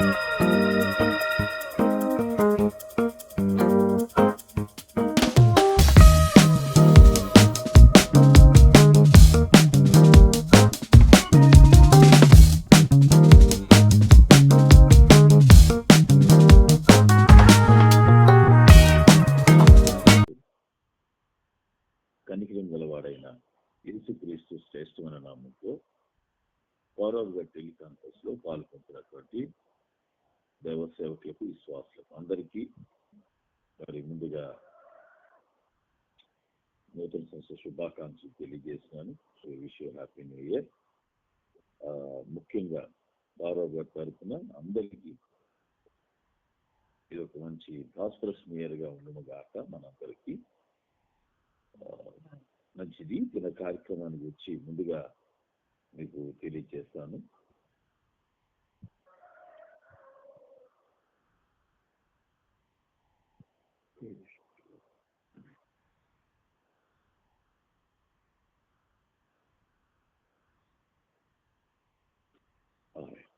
కనికరం గలవాడైన యేసుక్రీస్తు శ్రేష్టమైన నామంతో పౌరవుగా టెలికాన్ఫరెన్స్ లో పాల్గొంటున్నటువంటి దైవ సేవకులకు, విశ్వాసులకు అందరికీ మరి ముందుగా నూతన సంవత్సర శుభాకాంక్షలు తెలియజేస్తున్నాను. Wish you happy new year. ముఖ్యంగా పౌరవుగా తరపున అందరికీ ఇది ఒక మంచి ప్రాస్పరస్ న్యూ ఇయర్ గా ఉండను గాక మనందరికీ. మంచిది. దిన కార్యక్రమాన్ని గురించి ముందుగా మీకు తెలియజేస్తాను.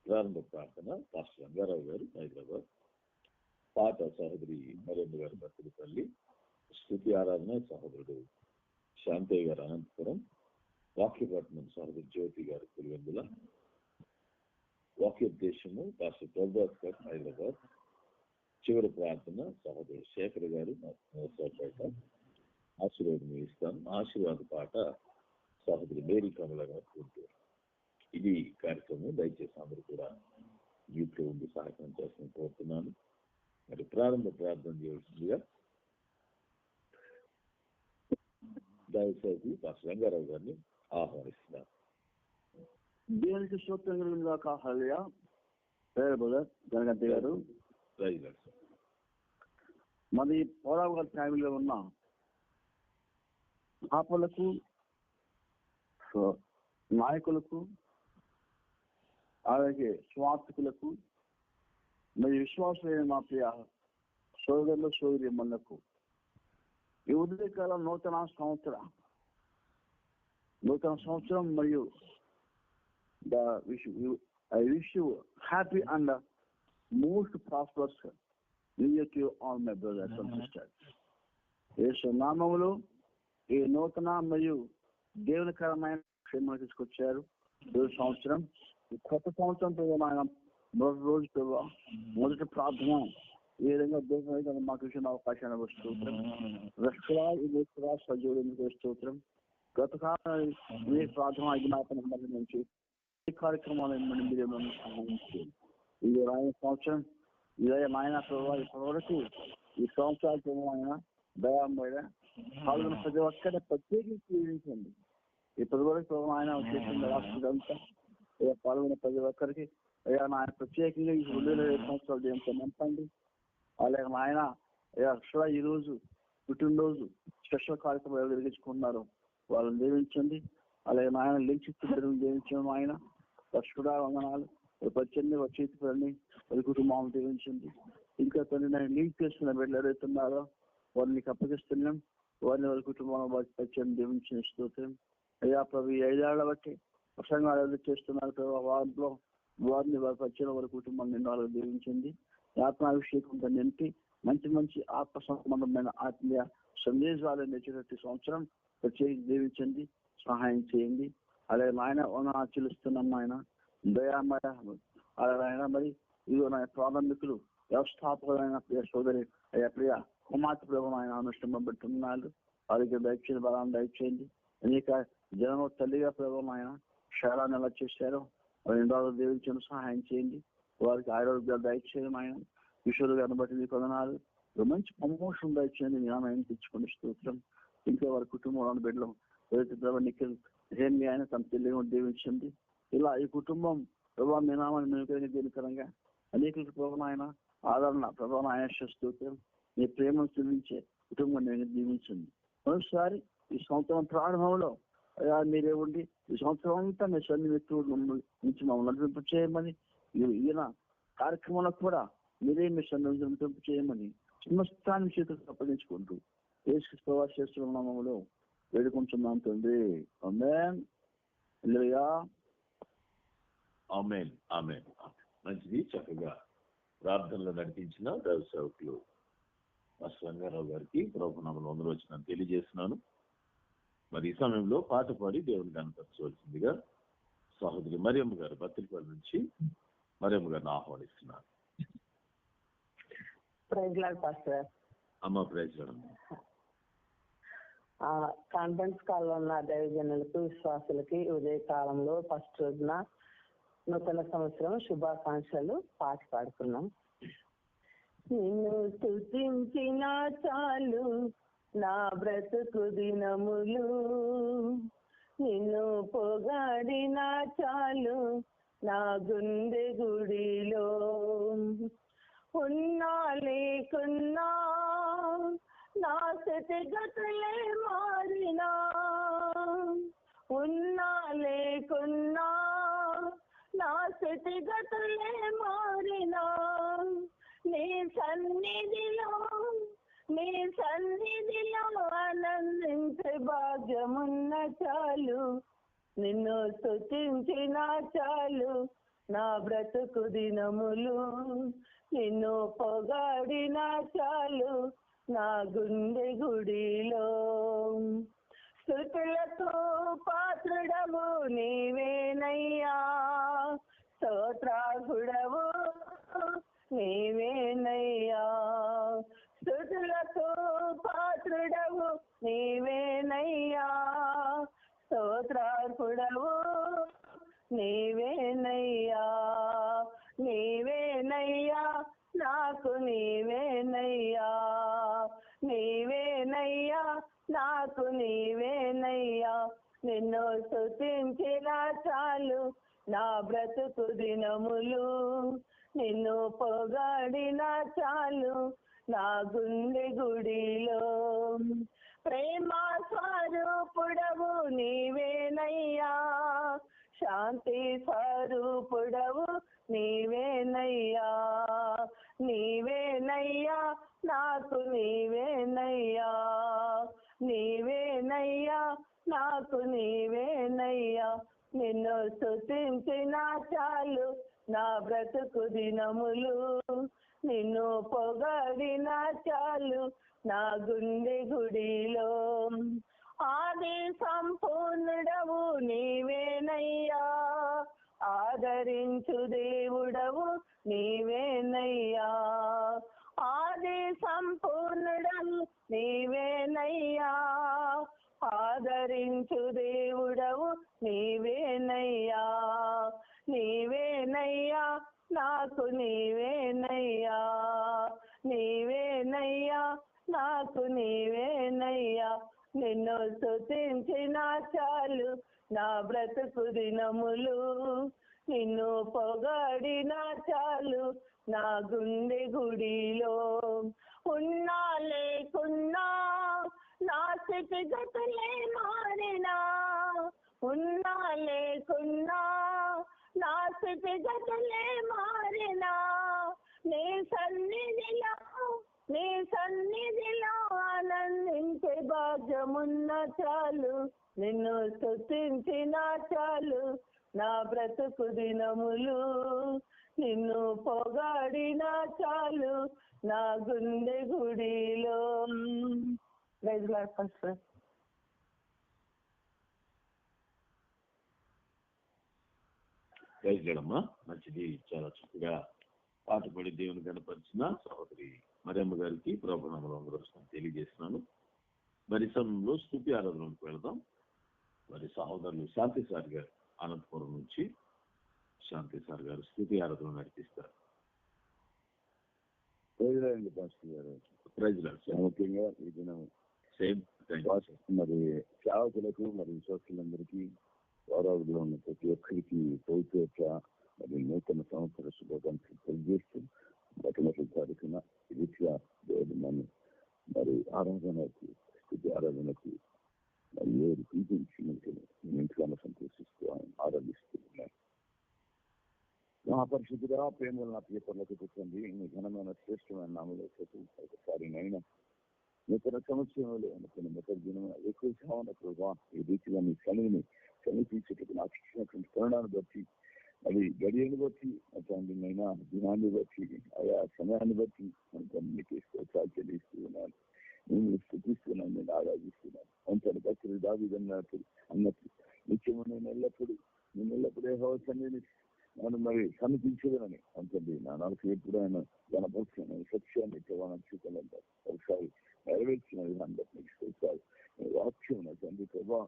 ప్రారంభ ప్రార్థన పాస్టర్ రంగారావు గారు హైదరాబాద్, పాట సహోదరి నరేంద్ర గారు బతుకుపల్లి, స్తుతి ఆరాధన సహోదరుడు శాంతయ్య గారు అనంతపురం, వాక్యపట్నం సహోదరు జ్యోతి గారు పులివెందుల, వాక్యోపదేశము పాస్టర్ ప్రభాస్ గారు హైదరాబాద్, చివరి ప్రార్థన సహోదరు శేఖర్ గారు నర్సాపేట, ఆశీర్వాదం ఇస్తాను. ఆశీర్వాద పాట సహోదరి మేరీ కమల గారు గుంటూరు. ఇది కార్యక్రమం. దయచేసి అందరూ కూడా యూట్లో ఉండి సహాయం చేస్తాను కోరుతున్నాను. మరి ప్రారంభ ప్రార్థన చేయవలసిందిగా దయచేసి పాస్టర్ రంగారావు గారిని ఆహ్వానిస్తున్నారు. దేవునికి స్తోత్రం కాక. హల్లెలూయా. బ్రదర్ జగన్తి గారు, మరి పౌరావు గారి ఫ్యామిలీలో ఉన్న పాపలకు, నాయకులకు, అలాగే స్వార్థకులకు, మరి విశ్వాసమైన మా ప్రియ సోదరులు సోదరీమణులకు ఈ ఉదయకాలం నూతన సంవత్సరం మరియు I wish you happy and most prosperous New Year to you all my brothers and sisters. యేసు నామములో ఈ నూతన మరియు దేవునికరమైన క్షేమాన్ని తీసుకొచ్చారు. సంవత్సరం, ఈ కొత్త సంవత్సరం ఆయన మొదటి రోజు మొదటి ప్రార్థన ఏ విధంగా దేవుని మాకు ఇచ్చిన అవకాశాన్ని స్తోత్రం. సజీవుడికి స్తోత్రం. గత కాలం మీ ప్రార్థన అజ్ఞాపన నుంచి ఈ కార్యక్రమాలను సహాయం చేయండి. ఇది ఆయన సంవత్సరం ఇదే ఆయన ఇప్పటివరకు ఈ సంవత్సరాలు ఆయన దయామయ పాల్గొన్న ప్రతి ఒక్కరిని ప్రత్యేకించి జీవించండి. ఇప్పటి వరకు ఆయన చేసిన రాష్ట్రంతా పాల్గొన్న ప్రతి ఒక్కరికి ఆయన ప్రత్యేకంగా ఈ 2020 సంవత్సరాలు దేవునితో నింపండి. అలాగే ఆయన ఈ రోజు పుట్టినరోజు స్పెషల్ కార్యక్రమం ఎవరు జరిగించుకున్నారో వాళ్ళని దీవించండి. అలాగే ఆయన లించిస్తున్న దీవించండి. ఆయన కూడా వందనాలు పచ్చండి చేతి పని వారి కుటుంబం దీవించండి. ఇంకా కొన్ని నేను లీడ్ చేస్తున్న బిడ్డలు ఎవరైతున్నారో వారిని అప్పగిస్తున్నాం. వారిని వారి కుటుంబం పచ్చని దీవించిన స్తోత్రం. అయ్యా ప్రభు 5 ఏళ్ల బట్టి ప్రసంగాలు ఎవరు చేస్తున్నారు వారిలో వారిని వారి పచ్చని వారి కుటుంబం నిండాలని దీవించండి. ఆత్మాభిషేకంతో నింపి మంచి మంచి ఆత్మ సంబంధమైన ఆత్మీయ సందేశాలు నేర్చేటట్టు సంవత్సరం ప్రత్యేకించి దీవించండి, సహాయం చేయండి. అలాగే ఆయన ఆచరిస్తున్నాం. ఆయన దయామయ అలాగే మరి ఇదిగో నా ప్రారంభికులు వ్యవస్థాపకులైన ప్రియ సోదరి అయ్యా ప్రియ కుమార్తె ప్రభావం ఆయన అనుష్ఠానం పెట్టున్నారు. వారికి దయచేసి బలాన్ని దయచేయండి. అనేక జనం తల్లిగా ప్రభావం ఆయన క్షేరాన్ని ఎలా చేశారో వారి దీవించడం సహాయం చేయండి. వారికి ఆరోగ్యాలు దయచేయడం. ఆయన కిషోర్ గారిని బట్టి మీకు వందనాలు. మంచి ప్రమోషన్ దయచేయండి. జ్ఞానం తెచ్చుకుని స్తోత్రం. ఇంకా వారి కుటుంబంలో బిడ్డలు నిఖిల్ హేమి ఆయన తన తెలియ దీవించండి. ఇలా ఈ కుటుంబం ప్రభావ మీ నామాన్ని దీనికరంగా అనేక ప్రభావం ఆయన ఆదరణ ప్రభావం ఆయన స్తోత్రం. మీ ప్రేమను చెల్లించే కుటుంబం దీవించండి. మరోసారి ఈ సంవత్సరం ప్రారంభంలో మీరే ఉండి ఈ సంవత్సరం అంతా మీ సన్నిహితుడు నుంచి మమ్మల్ని నడిపింపు చేయమని, ఈయన కార్యక్రమంలో కూడా మీరే మీ సన్నిహితులు నడిపింపు చేయమని సమస్తాన్ని చేతులకు అప్పగించుకుంటూ యేసు ప్రభు నామములో వేడుకుంటున్నాం తండ్రి. ఆమేన్. హల్లెలూయా. ఆమేన్. ఆమేన్. మంచిది. చక్కగా ప్రార్థనలో నడిపించిన దైవ సేవకులు మాస్టర్ రంగారావు గారికి ప్రభునామములో వందనవచనాలు తెలియజేస్తున్నాను. మరి ఈ సమయంలో పాట పాడి దేవుని కనపరచవలసిందిగా సహోదరి మరియమ్మ గారు బత్తిలిపల్లి నుంచి మరియమ్మ గారిని ఆహ్వానిస్తున్నాను. అమ్మ ప్రైజ్ కాన్ఫరెన్స్ కాల్లో ఉన్న దైవజనులకు విశ్వాసులకి ఉదయ కాలంలో ఫస్ట్ రోజున నూతన సంవత్సరం శుభాకాంక్షలు పాట పాడుకున్నాం. నిన్ను స్తుతించిన చాలు నా బ్రతుకు దినములు, నిన్ను పొగాడిన చాలు నా గుండె గుడిలో. ఉన్నా లేకున్నా నా స్థితిగతులే మారినా, ఉన్నా లేకున్నా నా స్థితిగతులే మారినా, నీ సన్నిధిలో ఆనందించే భాగ్యమున్న చాలు, నిన్ను స్తుతించిన చాలు నా బ్రతుకు దినములు, నిన్ను పొగాడిన చాలు నా గుండె గుడిలో. స్తుతులకు పాత్రుడవు నీవేనయ్యా, స్తోత్రార్హుడవు నీవేనయ్యా, స్తుతులకు పాత్రుడవు నీవేనయ్యా, స్తోత్రార్హుడవు నీవేనయ్యా, నీవేనయ్యా నాకు నీవేనయ్యా, నీవేనయ్యా నాకు నీవేనయ్యా, నిన్ను స్తుతించిన చాలు నా బ్రతుకు దినములు, నిన్ను పొగాడిన చాలు నా గుండె గుడిలో. ప్రేమ స్వరూపుడవు నీవేనయ్యా, శాంతి స్వరూపుడవు నీవేనయ్యా, నీవేనయ్యా నాకు నీవేనయ్యా, నీవేనయ్యా నాకు నీవేనయ్యా, నిన్ను స్తుతించిన చాలు నా బ్రతుకు దినములు, నిన్ను పొగడిన చాలు నా గుండె గుడిలో. ఆది సంపూర్ణుడవు నీవేనయ్యా, ఆదరించు దేవుడవు నీవేనయ్యా, ఆది సంపూర్ణుడవు నీవేనయ్యా, ఆదరించు దేవుడవు నీవేనయ్యా, నీవేనయ్యా నాకు నీవేనయ్యా, నీవేనయ్యా నాకు నీవేనయ్యా, నిన్ను స్తుతించిన చాలు నా బ్రతుకు దినములు, నిన్ను పొగాడిన చాలు నా గుండె గుడిలో. ఉన్నా లేకున్నా నా స్థితిగతులే మారినా, ఉన్నా లేకున్నా నా స్థితిగతులే మారినా, నీ సన్నిధిలో ఆనందించే భాగ్యమున్న చాలు, నిన్ను స్తుతించిన చాలు నా బ్రతుకు దినములు, నిన్ను పొగాడిన చాలు నా గుండె గుడిలో. ప్రైజ్లాడమ్మా. మంచిది, చాలా చక్కగా పాట పడి దేవుని కనపరిచిన సహోదరి మరియమ్మ గారికి ప్రభునామములో వందనవచనాలు తెలియజేస్తున్నాను. మరి సమయంలో స్తుతి ఆరాధనకు వెళదాం. మరి సహోదరులు శాంతి సార్ గారు అనంతపురం నుంచి శాంతి సార్ గారు స్తుతి ఆరాధన నడిపిస్తారు. ముఖ్యంగా ఈ దినం మరి సేవకులకు మరి విశ్వాసులందరికీ గౌరవంలో ఉన్న ప్రతి ఒక్కరికి పవిత్ర మరి నూతన సంవత్సర శుభాకాంక్షలు తెలియజేస్తూ మొట్టమొదటి తారీఖున రీత్యా దేవుడు నన్ను మరి ఆరాధనకు స్థితి ఆరాధనకు మరి ఏడు పిలిపించినందుకు నేను ఎంతగానో సంతోషిస్తూ ఆరాధిస్తూ ఉన్నాను. మహాపరిశుద్ధుడా, ప్రేమలు నా ప్రియపరులకు కూర్చోండి మీ ఘనమైన శ్రేష్టమైన నామలో ఒకసారి నైనా నూతన సంవత్సరంలో అనుకున్న మొదటి దినం ఎక్కువ భావన ప్రభావ ఈ రీతిగా మీ సన్నిధిని సమీపించేటప్పుడు నాకు ఇచ్చినటువంటి కరుణాన్ని బట్టి అది గడియను బట్టి అతనినైనా దినాన్ని బట్టి ఆయా సమయాన్ని బట్టి మీకు చెల్లిస్తూ ఉన్నాను. నేను స్థుతిస్తున్నాను, నేను ఆరాధిస్తున్నాను. అంతటి భక్తులు అన్నట్టు నిత్యము నేను ఎల్లప్పుడూ సన్నిధిని నన్ను మరి సమీపించదనని అంతండి. నా నాకు ఎప్పుడైనా గణపక్షణ సత్యాన్ని చూడాలంటారు. ఒకసారి నెరవేర్చిన విధానం బట్టి ఒకసారి వాక్యం నా తండ్రి ప్రభా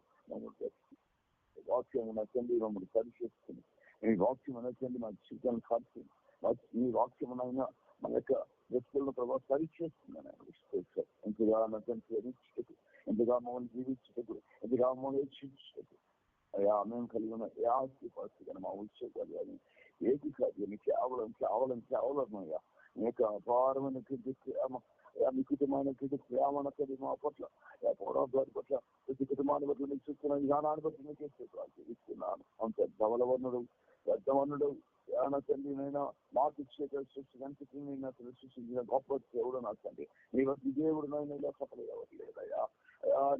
వాక్యం నా తండ్రి మమ్మల్ని పరిశీలిస్తుంది. ఈ వాక్యం అనొచ్చండి మా జీవితాన్ని కాస్తుంది. ఈ వాక్యమైనా మన యొక్క వ్యక్తులను ప్రభావ పరిచేస్తున్నాను. ఎంతగా నటించటకు, ఎంతగా మమ్మల్ని జీవించటకు, ఎంతగా మమ్మల్ని హెచ్చించటకు అయ్యా మేము కలిగి ఉన్న ఏ ఆస్తి పరిస్థితి కానీ మా ఉద్యోగాలు కానీ ఏది కాదు కేవలం అయ్యా మీ యొక్క అపారమైన మీ కుటుంబాన్ని ప్రేమ మా పట్ల పోరాటాల పట్ల ప్రతి కుటుంబాన్ని బట్టి నేను చూస్తున్న విధానాన్ని బట్టి నేను చేస్తున్నాను. అంత ధవలవర్ణుడు పెద్దవర్ణుడు తండ్రినైనా మాకు సృష్టించిన గొప్ప దేవుడు నా తండ్రి. నీ బట్టి దేవుడు నైనా చెప్పలేదయ్యా.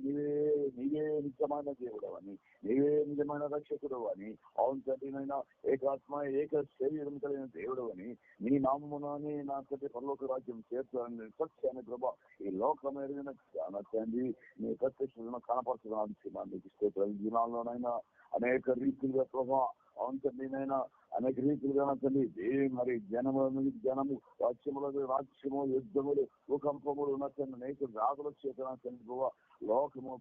నీవే నిజమైన దేవుడు అని, నీవే నిజమైన రక్షకుడు అని, అవును తండ్రినైనా ఏకాత్మ ఏక శరీరం కలిగిన దేవుడు అని, నీ నామమునని నా తండ్రి పరలోక రాజ్యం చేర్చాలని సత్యాన్ని ప్రభా ఈ లోకం ఎరిగిన నా తండ్రి నీ ప్రత్యక్షతను కనపరచడానికి దినాల్లోనైనా అనేక రీతిలుగా ప్రభా అవును తండ్రినైనా అనేక రీతిలుగా తండ్రి మరి జనము రాజ్యము యుద్ధములు భూకంపములు ఉన్నతండి అనేక వ్యాధుల చేత తండ్రి లోకము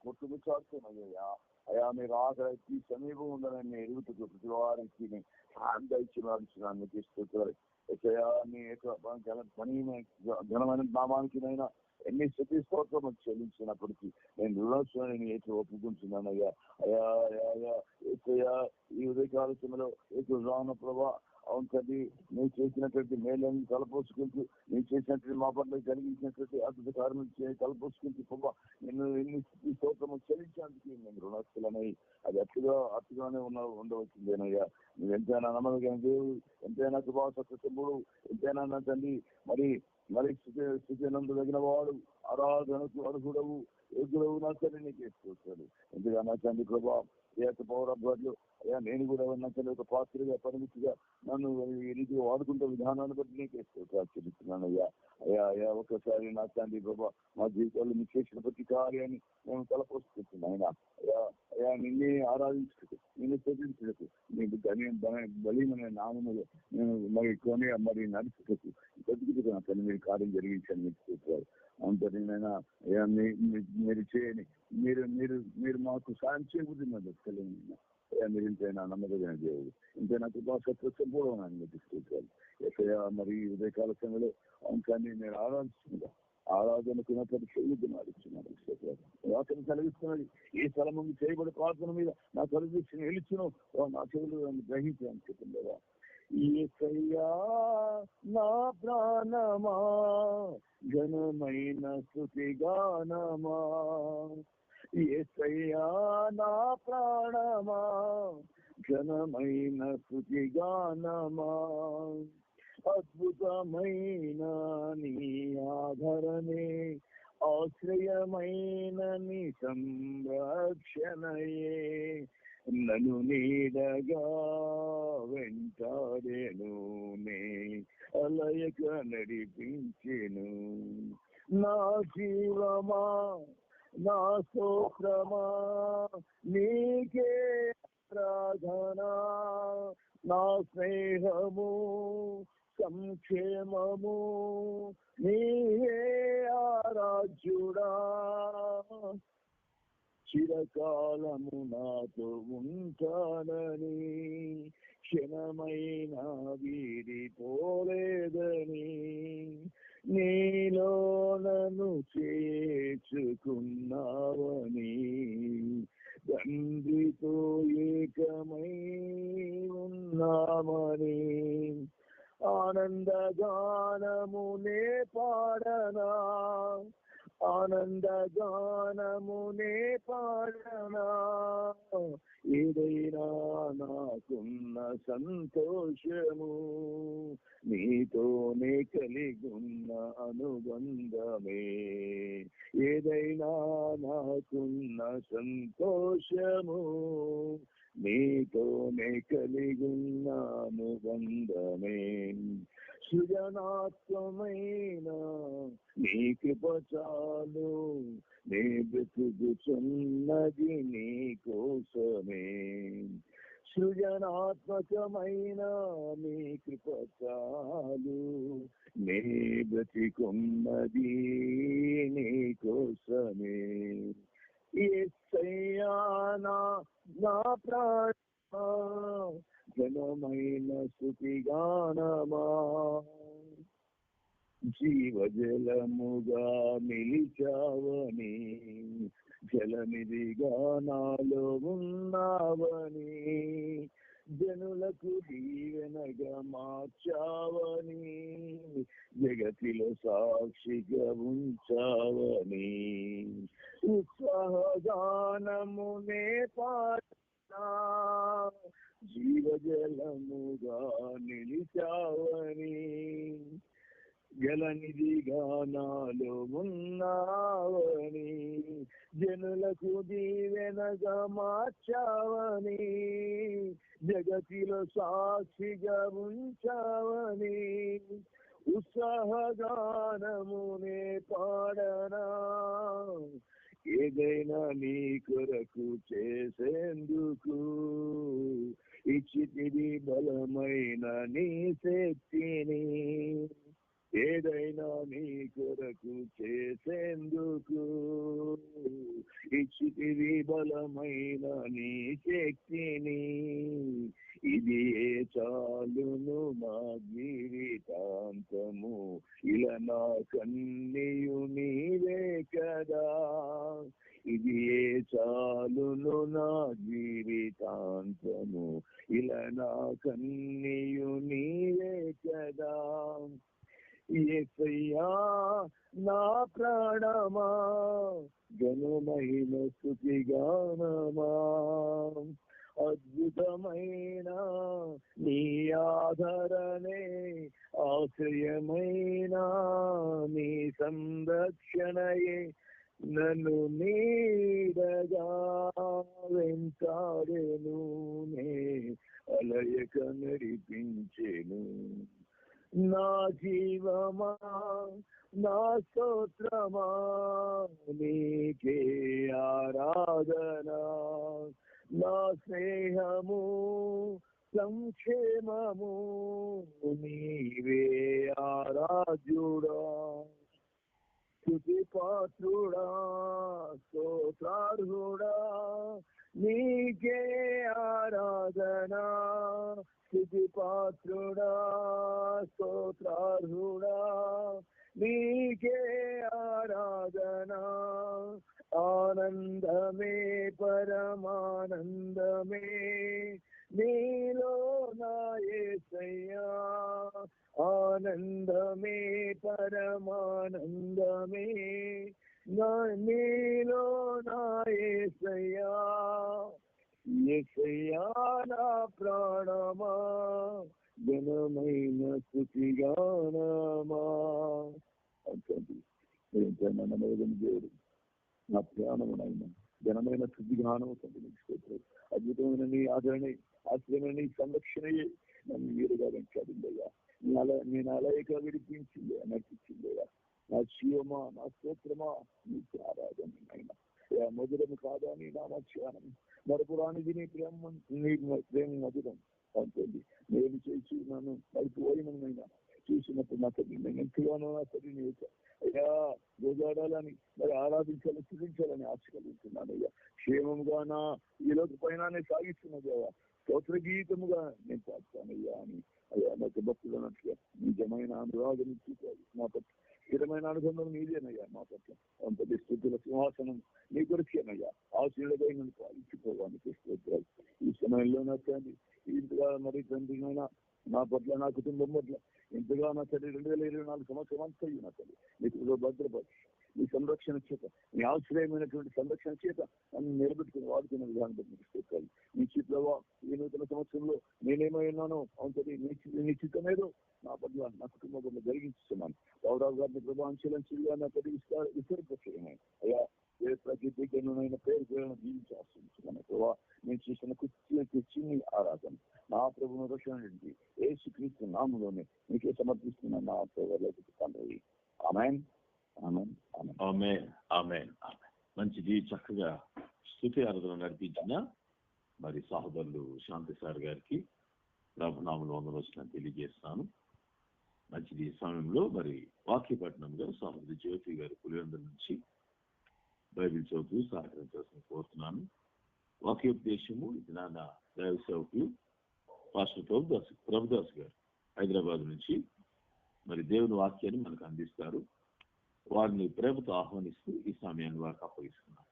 కొట్టుమిచ్చాడుతున్నాయ్యా. అయా మీరు ఆఖరికి సమీపం ఉందని ఎరుగుతుంది. ప్రతి వారికి దయచేస్తున్నాను తీసుకుంటారు. నీ ఘనమైన నామానికినైనా ఎన్ని స్థితి స్తోత్రం చెల్లించినప్పటికీ నేను రుణోత్సవాన్ని ఒప్పుకుంటున్నాను. అయ్యా ఈ ఉదయకాల సమయంలో రాను ప్రభా అవును తండ్రి నువ్వు చేసినటువంటి మేలను తలపోసుకుంటూ నువ్వు చేసినటువంటి మా పట్ల కలిగించినటువంటి అద్భుత కార్యం తలపోసుకుంటూ ప్రభా నేను ఎన్ని స్థితి స్తోత్రము చెల్లించడానికి నేను రుణోత్సలమై అది అట్టుగానే ఉండవచ్చిందేనయ్యా. నువ్వు ఎంతైనా నమ్మకం దేవుడు, ఎంతైనా కృపాసత్యముడు, ఎంతైనా నా తండ్రి మరి స్థితి నందదగిన వాడు, ఆరాధనకు అర్హుడవు, యోగుడవు నా తండ్రి నీకు వేసుకొస్తాడు. ఎందుకంటే నా తండ్రి ప్రభా పౌరభ్వాలు అయ్యా నేను కూడా నా తండ్రి ఒక పాత్రగా పరిమితిగా నన్ను ఈ రీతిగా వాడుకుంటే విధానాన్ని బట్టి నీకు వేసుకొస్తున్నాను. అయ్యా ఒక్కసారి నా తండ్రి ప్రభా మా జీవితాల్లో మీకు చేసిన ప్రతి కార్యాన్ని మేము తలపోసుకుంటున్నాం. అయ్యా నిన్నే ఆరాధించుటకు, నిన్ను స్థుతించుటకు, నీకు బలీమైన నామములు నేను మరి నడుచుటకు బతుకుటకు నా తల్లి మీరు కార్యం జరిగించని మీకు చెప్పారు. అంతేనైనా అయ్యా మీరు చేయని మీరు మాకు సాయం చేయబోతున్నారు. మీరు ఇంతైనా నమ్మదగిన దేవుడు, ఇంతైనా కృపాసత్వ సంపూర్ణాన్ని తీసుకొచ్చారు. ఎక్కడయా మరి ఉదయకాల సమయంలో అంశాన్ని నేను ఆరాధనకు నడుస్తున్నాను. వాసన కలిగిస్తున్నది ఈ స్థలం ముందు చేయబడి ప్రార్థన మీద నా తలదృష్టిని నిలుచును నా చెవులు గ్రహించాను చెప్పిందా. యేసయ్యా నా ప్రాణమా ఘనమైన స్తుతి గానమా, యేసయ్యా నా ప్రాణమా ఘనమైన స్తుతి గానమా, అద్భుతమైన నీ ఆధరణే ఆశ్రయమైన నీ సంరక్షణయే నన్ను నీడగా వెంటాడేను నే అలయక నడిపించెను. నా జీవమా నా స్తోత్రమా నీకే ప్రార్థన, నా స్నేహము సంక్షేమము నీవే ఆరాధ్యుడా, చిరకాలము నాతో ఉంటానని క్షణమైన వీడిపోలేదని నీలో నన్ను చేర్చుకున్నావని తండ్రితో ఏకమై ఉన్నామని ఆనందగానమునే పాడనా, ఆనందగానమునే పాడనా, ఏదైనా నాకున్న సంతోషము నీతోనే కలిగున్న అనుబంధమే, ఏదైనా నాకున్న సంతోషము నీతోనే కలిగున్న అనుబంధమే సృజనాత్మమైన నీ కృప చాలు నీ బ్రతుకుచున్నది నీ కోసమే సృజనాత్మకమైన నీ కృప చాలు నీ బ్రతికున్నది నీ కోసమే యేసయ్యా నా ప్రాణమా ఘనమైన స్తుతిగానమా జీవజలముగా నిలిచావని జలనిధిగా నాలో ఉన్నావని జనులకు దీవెనగా మార్చావని జగతిలో సాక్షిగా ఉంచావని ఉత్సాహగానమునే పాడనా జీవజలముగా నిలిచావని జలనిధిగా నాలో ఉన్నావని జనులకు దీవెనగా మార్చావని జగతిలో సాక్షిగా ఉంచావని ఉత్సాహగానమునే పాడనా ఏదైనా నీ కొరకు చేసేందుకు ఇచ్చితివి బలమైన నీ శక్తిని ఏదైనా నీ కొరకు చేసేందుకు ఇచ్చితివి బలమైన నీ శక్తిని ఇది చాలును నా జీవితాంతము ఇలా నా కన్నీయు నీవే కదా ఇది చాలును నా జీవితాంతము ఇలా నా కన్నీయు నీవే కదా యేసయ్యా నా ప్రాణమా ఘనమైన స్తుతిగానమా అద్భుతమైన నీ ఆదరణే ఆశ్రయమైన నీ సంరక్షణయే నన్ను నీడగా వెంటాడెను నే అలయక నడిపించెను నా జీవమా నా స్తోత్రమా నీకే ఆరాధన నా స్నేహము సంక్షేమము నీవే ఆరాధ్యుడా స్తుతి పాత్రుడా స్తోత్రార్హుడా నీకే ఆరాధన స్తుతి పాత్రుడా స్తోత్రార్హుడా నీకే ఆరాధన ఆనందమే పరమానందమే నీలో నా యేసయ్యా ఆనందమే పరమానందమే నీలో నా యేసయ్యా యేసయ్యా నా ప్రాణమా ఘనమైన స్తుతిగానమా దేవుడు నా ప్రాణమునైన ఘనమైన స్తుతిగానము తండ్రి అద్భుతమైన నీ ఆదరణ ఆశ్రయమైన నీ సంరక్షణయే నన్ను వీరుగా వెంటాడిందయ్యా నేను అలయక విడిపించింది నటించిందయ్యా నా జీవమా నా స్తోత్రమా నీకు ఆరాధన అయినా మధురము కాదా నీ నామధ్యానం మరపురానిది నీ ప్రేమ ప్రేమ మధురం అంటుంది నేను చేసి నన్ను మరిపోయినైనా చూసినప్పుడు నా తల్లి నేను ఎంతగానో నా తల్లిని అయ్యా గోజాడాలని మరి ఆరాధించాలని చూపించాలని ఆశ కలిగిస్తున్నాను అయ్యా క్షేమముగా నా ఈ లోక పైన సాగిస్తున్నది అయ్యా స్తోత్ర గీతముగా నేను పాడతానయ్యా అని అయ్యా నాకు భక్తులు అన్నట్లుగా నిజమైన అనురాగం చూపాలి నా పట్ల స్థిరమైన అనుబంధం నీదేనయ్యా మా పట్ల అంతటి స్థుతుల సింహాసనం నీ కొరికేనయ్యా ఆశీర్వదై నన్ను పాలించుకోవడానికి స్తోత్రాలు ఈ సమయంలో నా తండ్రి ఇంతగా మరి తండ్రినైనా నా పట్ల నా కుటుంబం పట్ల ఎంతగా నా తల్లి 2024 సంవత్సరం అంతా నా తల్లి నీకు భద్రపరిచి నీ సంరక్షణ చేత నీ ఆశ్రయమైనటువంటి సంరక్షణ చేత నన్ను నిలబెట్టుకుని వాడుకున్న విధానం బట్టి స్తోత్రాలు నీ చిత్రవా ఈ నూతన సంవత్సరంలో నేనేమైనానో అంతటి నిశ్చితమేదో నా పట్ల నా కుటుంబం పట్ల జరిగించుతున్నాను రావురావు గారిని ప్రభావించాలని నా తల్లి విస్తరింపచేయమని అయ్యా ఏ ప్రతి బిడ్డనైనా పేరు జీవించి ఆశ్రయించుకున్నాను ప్రభావ నేను చేసిన స్తుతి నీ ఆరాధన నా ప్రభువును రక్షణి యేసుక్రీస్తు నామములోనే నీకే సమర్పిస్తున్న నా ప్రభువులకు తండ్రి. ఆమేన్ ఆమేన్ ఆమేన్ ఆమేన్ ఆమేన్ ఆమేన్. మంచిది. చక్కగా స్తుతి ఆరాధన నడిపించిన మరి సహోదరులు శాంతి సార్ గారికి ప్రభునామములో వందనాలు తెలియజేస్తాను. మంచిది. ఈ సమయంలో మరి వాక్యపట్నంలో సహోదరి జ్యోతి గారి పులివెందుల నుంచి బైబిల్ చదువుతూ సహకరించాల్సిన కోరుతున్నాను. వాక్యోపదేశము ఇది నాన్న దైవ సేవకులు పాస్టర్ ప్రభుదాస్ గారు హైదరాబాద్ నుంచి మరి దేవుని వాక్యాన్ని మనకు అందిస్తారు. వారిని ప్రేమతో ఆహ్వానిస్తూ ఈ సమయాన్ని వారికి అప్పగిస్తున్నారు.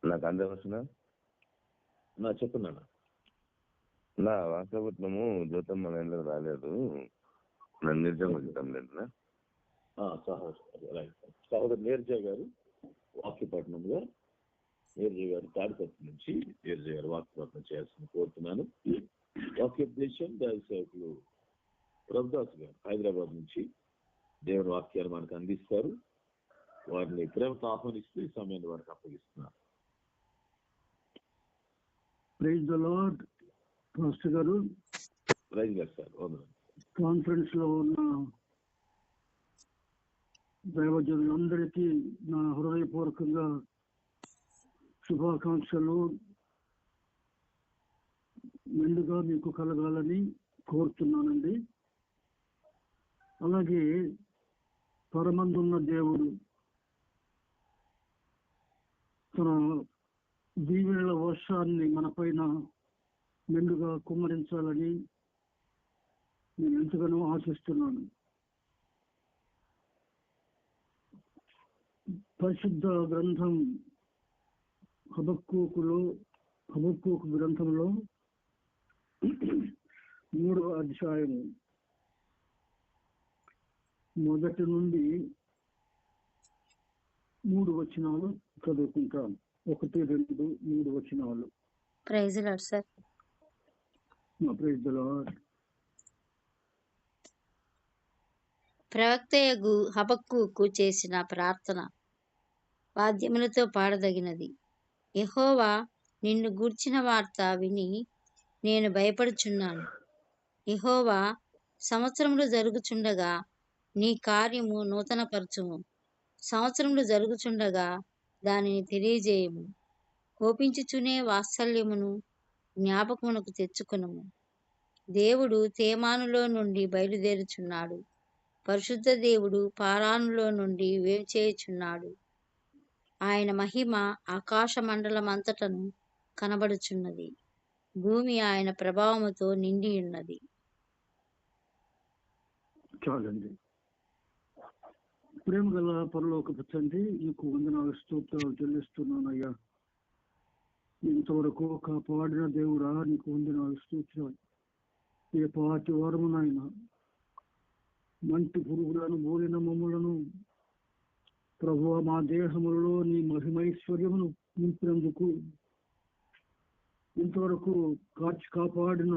నాకు అందవచ్చునా నా చెప్పున్నాను. నా వాసపట్నము జ్యోతం మన ఇంట్లో రాలేదు, నన్ను నిర్జంగా చూద్దాం లేదునా. సహోదరు నీరజ గారు వాక్యపట్నంలో, నీరజ గారు తాడిపత్రి నుంచి నీరజ గారు వాక్యపట్నం చేయాల్సిన కోరుతున్నాను. వాక్యోపదేశం దైవ సేవకులు ప్రభుదాస్ గారు హైదరాబాద్ నుంచి దేవుని వాక్యాలు మనకు అందిస్తారు. వారిని ప్రేమతో ఆహ్వానిస్తూ ఈ సమయాన్ని వారికి అప్పగిస్తున్నారు. Praise the Lord. పాస్టర్ గారు, ప్రైజ్ గారు సార్ కాన్ఫరెన్స్ లో ఉన్న దైవజనులందరికీ నా హృదయపూర్వకంగా శుభాకాంక్షలు మెండుగా మీకు కలగాలని కోరుతున్నానండి. అలాగే పరమందున్న దేవుడు తన దీవెనల వర్షాన్ని మన పైన మెండుగా కుమ్మరించాలని నేను ఎంతగానో ఆశిస్తున్నాను. పరిశుద్ధ గ్రంథం హబక్కూకు గ్రంథంలో 3వ అధ్యాయము 1 నుండి 3 వచనాలు చదువుకుంటాం. 1, 2, 3 వచనాలు. Praise Lord sir. Praise the Lord. ప్రవక్తయగు హబక్కూకు చేసిన ప్రార్థన వాద్యములతో పాడదగినది. యెహోవా, నిన్ను గూర్చిన వార్త విని నేను భయపడుచున్నాను. యెహోవా, సంవత్సరములు జరుగుచుండగా నీ కార్యము నూతనపరచుము. సంవత్సరములు జరుగుచుండగా దానిని తెలియజేయము. కోపించుచునే వాత్సల్యమును జ్ఞాపకమునకు తెచ్చుకొనుము. దేవుడు తేమానులో నుండి బయలుదేరుచున్నాడు. పరిశుద్ధ దేవుడు పారానులో నుండి వేంచేయుచున్నాడు. ఆయన మహిమ ఆకాశ మండలమంతటను కనబడుచున్నది. భూమి ఆయన ప్రభావముతో నిండియున్నది. చాలండి. ప్రేమ గల పరలోకపు తండ్రి, నీకు వందనాలు స్తోత్రాలు చెల్లిస్తున్నానయ్యా. ఇంతవరకు కాపాడిన దేవుడా, నీకు వందనాలు స్తోత్రాలు. ఏ పాటి వారమునైనా మంటి పురుగులను బోలిన మమ్ములను ప్రభువ మా దేహములలో నీ మహిమైశ్వర్యమును నింపినందుకు, ఇంతవరకు కాపాడిన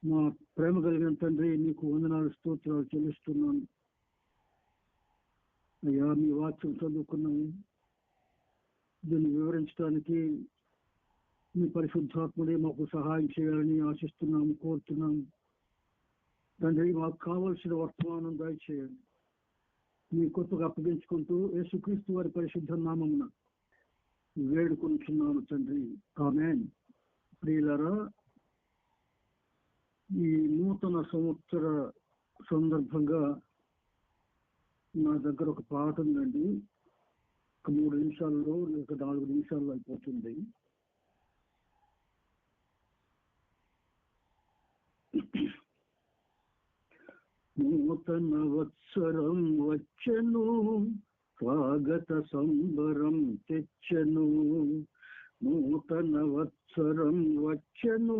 మా ప్రేమ కలిగిన తండ్రి, నీకు వందనాలు స్తోత్రాలు చెల్లిస్తున్నాను అయ్యా. మీ వాక్యం చదువుకున్నాము, దీన్ని వివరించడానికి మీ పరిశుద్ధాత్ముడే మాకు సహాయం చేయాలని ఆశిస్తున్నాము, కోరుతున్నాము తండ్రి. మాకు కావలసిన వర్తమానం దయచేయండి. మీ కృపకు అప్పగించుకుంటూ యేసుక్రీస్తు వారి పరిశుద్ధ నామమున వేడుకొనుచున్నాను తండ్రి. ఆమేన్. ప్రియులారా, ఈ నూతన సంవత్సర సందర్భంగా నా దగ్గర ఒక పాట ఉందండి. 3 నిమిషాల్లో లేక 4 నిమిషాల్లో అయిపోతుంది. నూతన వత్సరం వచ్చెను, స్వాగత సంబరం తెచ్చెను. నూతన వత్సరం వచ్చెను,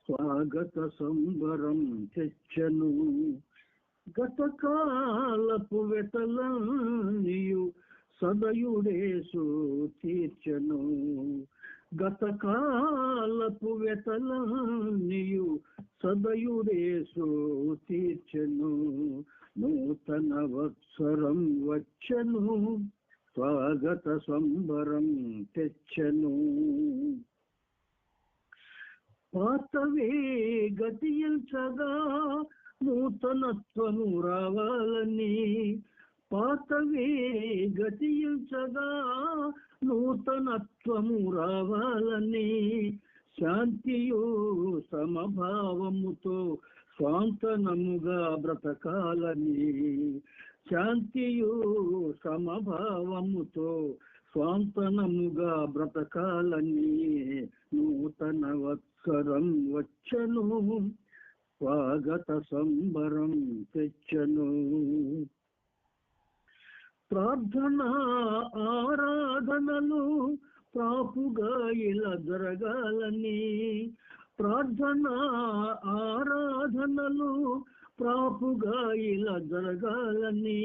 స్వాగత సంబరం తెచ్చెను. గతకాలపు వెతలన్నీయు సదయుడేసు తీర్చెను. గతకాలపు వెతలన్నీయు సదయుడేసు తీర్చెను. నూతన వత్సరం వచ్చెను, స్వాగత సంబరం తెచ్చెను. పాతవే గతించగా నూతనత్వము రావాలని, పాతవే గతించగా నూతనత్వము రావాలని, శాంతియు సమభావముతో స్వాంతనముగా బ్రతకాలని, శాంతియు సమభావముతో స్వాంతనముగా బ్రతకాలని, నూతన వత్సరం వచ్చెను, స్వాగత సంబరం తెచ్చెను. ప్రార్థన ఆరాధనలు ప్రాపుగా ఇలా జరగాలని, ప్రార్థన ఆరాధనలు ప్రాపుగా ఇలా జరగాలని,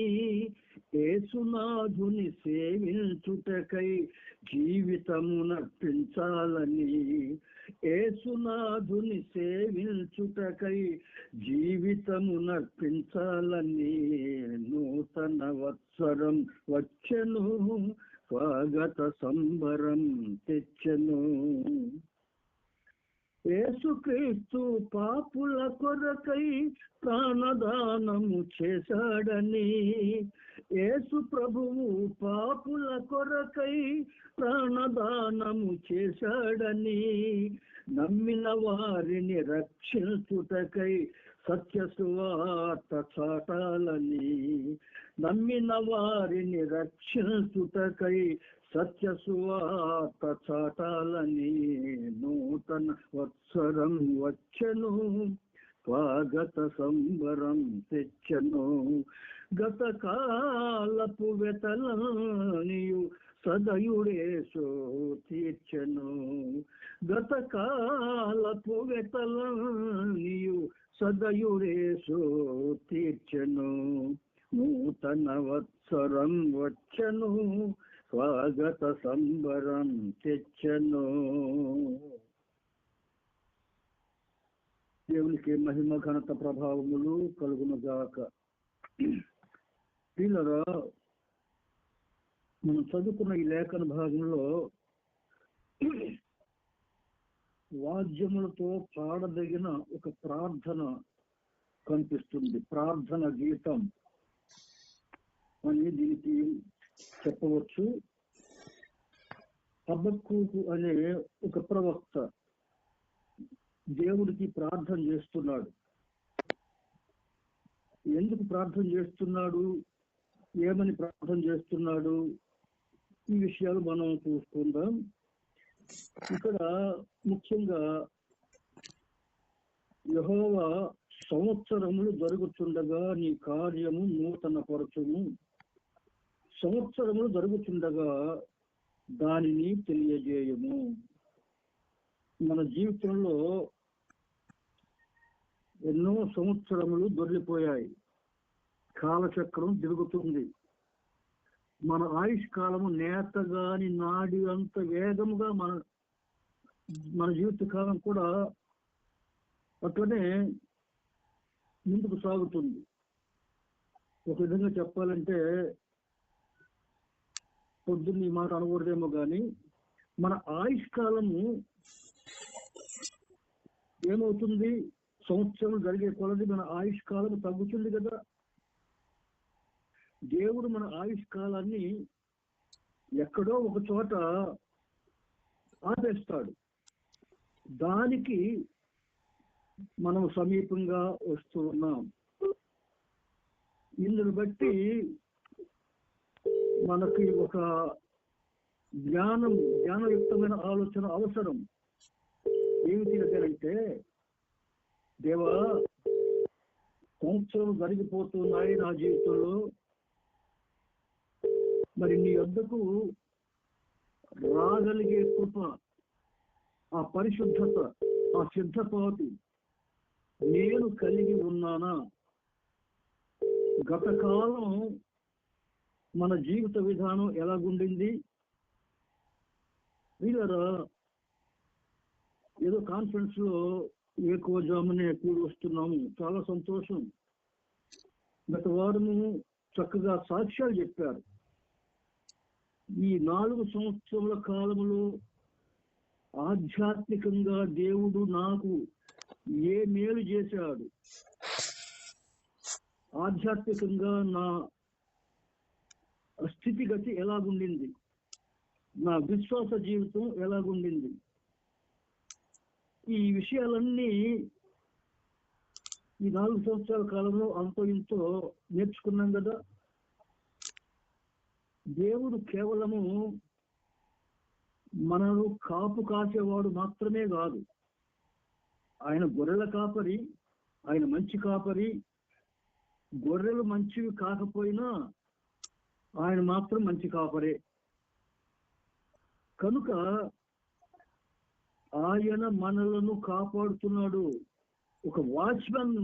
యేసునాథుని సేవించుటకై జీవితమునర్పించాలని, యేసునాథుని సేవించుటకై జీవితమునర్పించాలని, నూతన వత్సరం వచ్చెను, స్వాగత సంబరం తెచ్చెను. యేసుక్రీస్తు పాపుల కొరకై ప్రాణదానము చేశాడని, యేసు ప్రభువు పాపుల కొరకై ప్రాణదానము చేశాడని, నమ్మిన వారిని రక్షించుటకై సత్య సువార్త చాటాలని, నమ్మిన వారిని రక్షించుటకై సత్య సువార్త చాటాలని, నూతన వత్సరం వచ్చెను, స్వాగత సంబరం తెచ్చెను. గతకాలపు వెతలనియు సదయుడేసు తీర్చెను, గతకాలపు వెతలనియు సదయుడేసు తీర్చెను. నూతన వత్సరం వచ్చెను, స్వాగత సంబరం తెచ్చెను. దేవునికి మహిమ ఘనత ప్రభావములు కలుగునుగాక. పిల్లరా, మనం చదువుకున్న ఈ లేఖన భాగంలో వాద్యములతో పాడదగిన ఒక ప్రార్థన కనిపిస్తుంది. ప్రార్థన గీతం అని దీనికి చెప్పవచ్చు. హబక్కూకు అనే ఒక ప్రవక్త దేవుడికి ప్రార్థన చేస్తున్నాడు. ఎందుకు ప్రార్థన చేస్తున్నాడు, ఏమని ప్రార్థన చేస్తున్నాడు, ఈ విషయాలు మనం చూసుకుందాం. ఇక్కడ ముఖ్యంగా యెహోవా సంవత్సరములు జరుగుతుండగా నీ కార్యము నూతన పరచుము, సంవత్సరములు జరుగుతుండగా దానిని తెలియజేయము. మన జీవితంలో ఎన్నో సంవత్సరములు దొరికిపోయాయి, కాలచక్రం తిరుగుతుంది. మన ఆయుష్ కాలము నేతగాని నాడి అంత వేగముగా మన జీవిత కాలం కూడా అట్లనే ముందుకు సాగుతుంది. ఒక విధంగా చెప్పాలంటే, పొద్దున్న ఈ మాట అనకూడదేమో కానీ, మన ఆయుష్ కాలము ఏమవుతుంది, సంవత్సరం జరిగే కొలది మన ఆయుష్ కాలం తగ్గుతుంది కదా. దేవుడు మన ఆయుష్ కాలాన్ని ఎక్కడో ఒక చోట ఆపేస్తాడు. దానికి మనం సమీపంగా వస్తూ ఉన్నాం. ఇందును బట్టి మనకి ఒక జ్ఞానయుక్తమైన ఆలోచన అవసరం. ఏమిటి అంటే, దేవా, సంవత్సరం జరిగిపోతున్నాయి నా జీవితంలో, మరి నీ వద్దకు రాగలిగే కృప, ఆ పరిశుద్ధత, ఆ సిద్ధపాటు నేను కలిగి ఉన్నానా? గతకాలం మన జీవిత విధానం ఎలాగుండింది? వీళ్ళరా, ఏదో కాన్ఫరెన్స్ లో ఎక్కువ జామునే కూడి వస్తున్నాము, చాలా సంతోషం. గత వారము చక్కగా సాక్ష్యాలు చెప్పారు. ఈ 4 సంవత్సరాల కాలంలో ఆధ్యాత్మికంగా దేవుడు నాకు ఏ మేలు చేశాడు, ఆధ్యాత్మికంగా నా స్థితిగతి ఎలాగుండింది, నా విశ్వాస జీవితం ఎలాగుండింది, ఈ విషయాలన్నీ ఈ 4 సంవత్సరాల కాలంలో అంతో ఇంతో నేర్చుకున్నాం కదా. దేవుడు కేవలము మనను కాపు కాసేవాడు మాత్రమే కాదు, ఆయన గొర్రెల కాపరి, ఆయన మంచి కాపరి. గొర్రెలు మంచివి కాకపోయినా ఆయన మాత్రం మంచి కాపరే. కనుక ఆయన మనలను కాపాడుతున్నాడు. ఒక వాచ్మెన్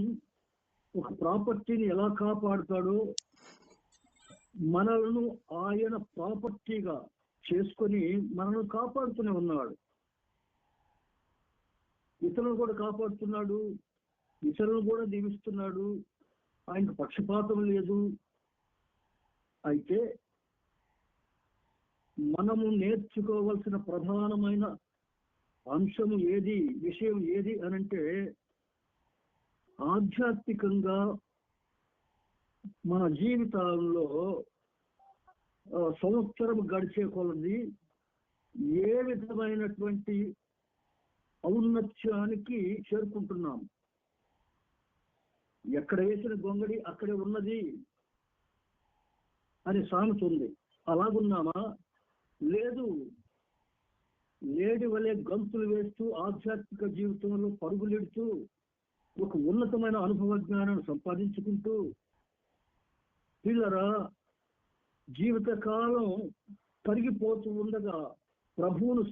ఒక ప్రాపర్టీని ఎలా కాపాడుతాడో మనలను ఆయన ప్రాపర్టీగా చేసుకొని మనల్ని కాపాడుతూనే ఉన్నాడు. ఇతరులను కూడా కాపాడుతున్నాడు, ఇతరులను కూడా దీవిస్తున్నాడు. ఆయనకు పక్షపాతం లేదు. అయితే మనము నేర్చుకోవాల్సిన ప్రధానమైన అంశము ఏది, విషయం ఏది అనంటే, ఆధ్యాత్మికంగా మన జీవితాల్లో సంవత్సరం గడిచే కొలది ఏ విధమైనటువంటి ఔన్నత్యానికి చేరుకుంటున్నాం. ఎక్కడ వేసిన గొంగడి అక్కడే ఉన్నది అని సామెత ఉంది. అలాగున్నామా? లేదు. లేడి వలె గంతులు వేస్తూ ఆధ్యాత్మిక జీవితంలో పరుగులెడుతూ ఒక ఉన్నతమైన అనుభవ జ్ఞానాన్ని సంపాదించుకుంటూ, పిల్లరా, జీవితకాలం తరిగిపోతూ ఉండగా ప్రభువును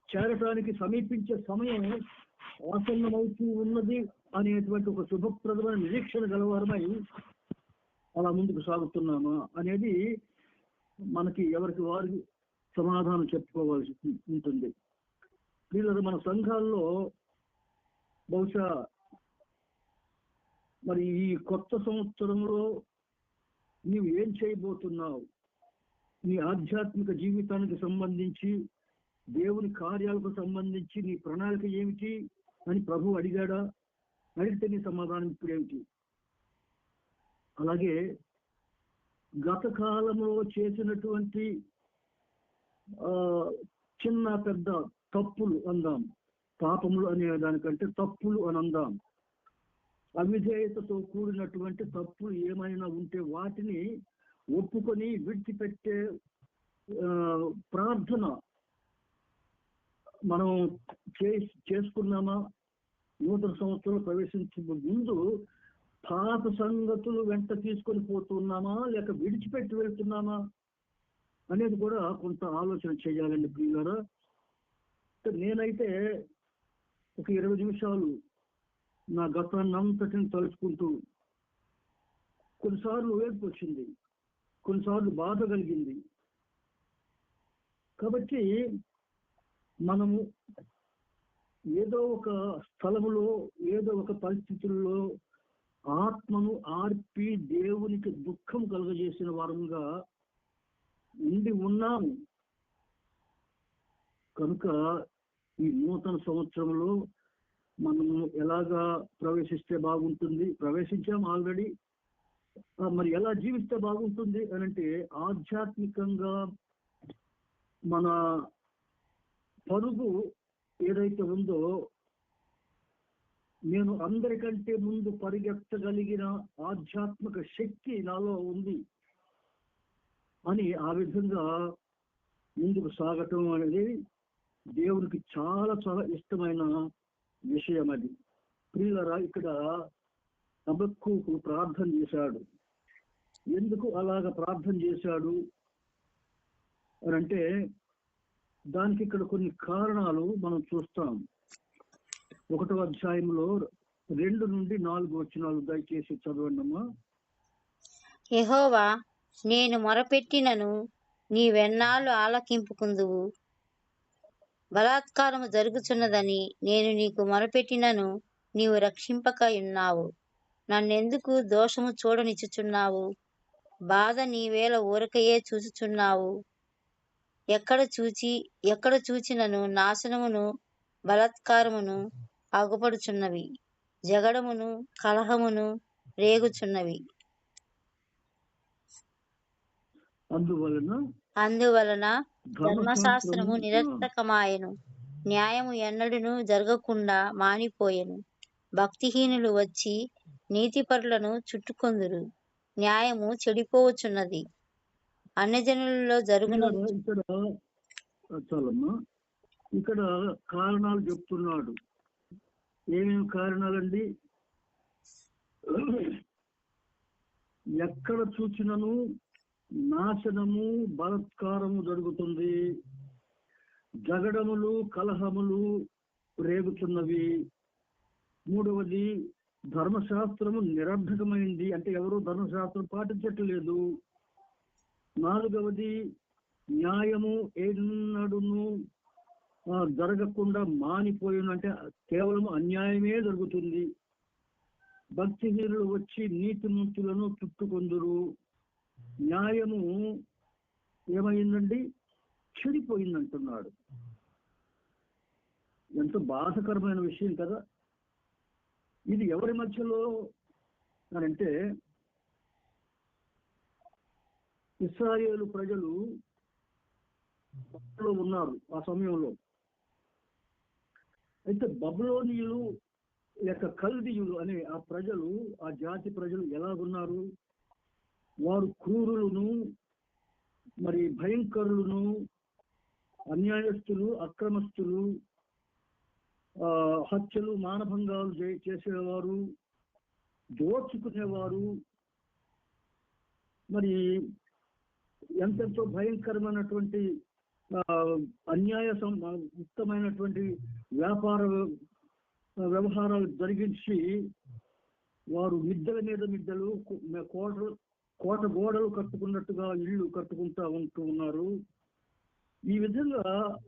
చేరటానికి సమీపించే సమయం ఆసన్నమవుతూ ఉన్నది అనేటువంటి ఒక శుభప్రదమైన నిరీక్షణ గలవారమై అలా ముందుకు సాగుతున్నామా అనేది మనకి ఎవరికి వారికి సమాధానం చెప్పుకోవాల్సి ఉంటుంది. వీళ్ళది మన సంఘాల్లో బహుశా మరి ఈ కొత్త సంవత్సరంలో నీవు ఏం చేయబోతున్నావు, నీ ఆధ్యాత్మిక జీవితానికి సంబంధించి, దేవుని కార్యాలకు సంబంధించి నీ ప్రణాళిక ఏమిటి అని ప్రభు అడిగాడా? అడిగితే నీ సమాధానం ఇప్పుడేమిటి? అలాగే గత కాలంలో చేసినటువంటి చిన్న పెద్ద తప్పులు అందాం, పాపములు అనే దానికంటే తప్పులు అని అందాం. అవిధేయతతో కూడినటువంటి తప్పులు ఏమైనా ఉంటే వాటిని ఒప్పుకొని విడిచిపెట్టే ప్రార్థన మనం చేసుకున్నామా? నూతన సంవత్సరంలో ప్రవేశించే ముందు పాత సంగతులు వెంట తీసుకొని పోతున్నామా, లేక విడిచిపెట్టి వెళ్తున్నామా అనేది కూడా కొంత ఆలోచన చేయాలండి ప్రియులారా. నేనైతే ఒక 20 నిమిషాలు నా గతాన్ని అంతటిని తలుచుకుంటూ, కొన్నిసార్లు ఏడుపు వచ్చింది, కొన్నిసార్లు బాధ కలిగింది. కాబట్టి మనము ఏదో ఒక స్థలములో, ఏదో ఒక పరిస్థితుల్లో ఆత్మను ఆర్పి దేవునికి దుఃఖం కలుగజేసిన వారముగా ఉండి ఉన్నాము. కనుక ఈ నూతన సంవత్సరంలో మనము ఎలాగా ప్రవేశిస్తే బాగుంటుంది? ప్రవేశించాం ఆల్రెడీ. మరి ఎలా జీవిస్తే బాగుంటుంది అని అంటే, ఆధ్యాత్మికంగా మన పరుగు ఏదైతే ఉందో, నేను అందరికంటే ముందు పరిగెత్తగలిగిన ఆధ్యాత్మిక శక్తి నాలో ఉంది అని ఆ విధంగా ముందుకు సాగటం అనేది దేవునికి చాలా చాలా ఇష్టమైన విషయం. అది ప్రియులరా, ఇక్కడ హబక్కూకు ప్రార్థన చేశాడు. ఎందుకు అలాగ ప్రార్థన చేశాడు అని అంటే, దానికి ఇక్కడ కొన్ని కారణాలు మనం చూస్తాం. 1వ అధ్యాయంలో 2 నుండి 4 వచనాలు దయచేసి చదవండి అమ్మా. యెహోవా, నేను మొరపెట్టినను నీవెన్నాళ్ళు ఆలకింపుకుందువు? బలాత్కారము జరుగుచున్నదని నేను నీకు మొరపెట్టినను నీవు రక్షింపక ఉన్నావు. నన్నెందుకు దోషము చూడనిచ్చుచున్నావు? బాధ నీవేళ ఊరకయే చూచుచున్నావు. ఎక్కడ చూచినను నాశనమును బలాత్కారమును అగుపడుచున్నవి, జగడమును కలహమును రేగుచున్నవి. అందువలన ధర్మశాస్త్రము నిరర్థకమాయెను, న్యాయము ఎన్నడూను జరగకుండా మానిపోయెను. భక్తిహీనులు వచ్చి నీతిపరులను చుట్టుకొందురు, న్యాయము చెడిపోవచ్చున్నది. అన్యజనులలో జరుగునది. ఇక్కడ కారణాలు చెప్తున్నాడు. ఏమేమి కారణాలండి? ఎక్కడ చూచినను నాశనము బలాత్కారము జరుగుతుంది, జగడములు కలహములు రేగుతున్నవి. మూడవది, ధర్మశాస్త్రము నిరర్ధకమైంది, అంటే ఎవరు ధర్మశాస్త్రం పాటించట్లేదు. నాలుగవది, న్యాయము ఎన్నడూను జరగకుండా మానిపోయిన, అంటే కేవలం అన్యాయమే జరుగుతుంది. భక్తిహీనులు వచ్చి నీతిమంతులను చుట్టుకొందురు, న్యాయము ఏమైందండి? చెడిపోయిందంటున్నాడు. ఎంతో బాధకరమైన విషయం కదా. ఇది ఎవరి మధ్యలో అంటే ఇశ్రాయేలు ప్రజలు ఉన్నారు ఆ సమయంలో. అయితే బబులోనీయులు లేక కల్దీయులు అనే ఆ ప్రజలు, ఆ జాతి ప్రజలు ఎలాగున్నారు? వారు క్రూరులను, మరి భయంకరులను, అన్యాయస్తులు, అక్రమస్తులు, హత్యలు మానభంగాలు చేసేవారు, దోచుకునేవారు, మరి ఎంతెంతో భయంకరమైనటువంటి ముక్తమైనటువంటి వ్యాపార వ్యవహారాలు జరిగించి వారు మిద్దెల మీద మిద్దెలు, కోట గోడలు కట్టుకున్నట్టుగా ఇళ్ళు కట్టుకుంటూ ఉన్నారు. ఈ విధంగా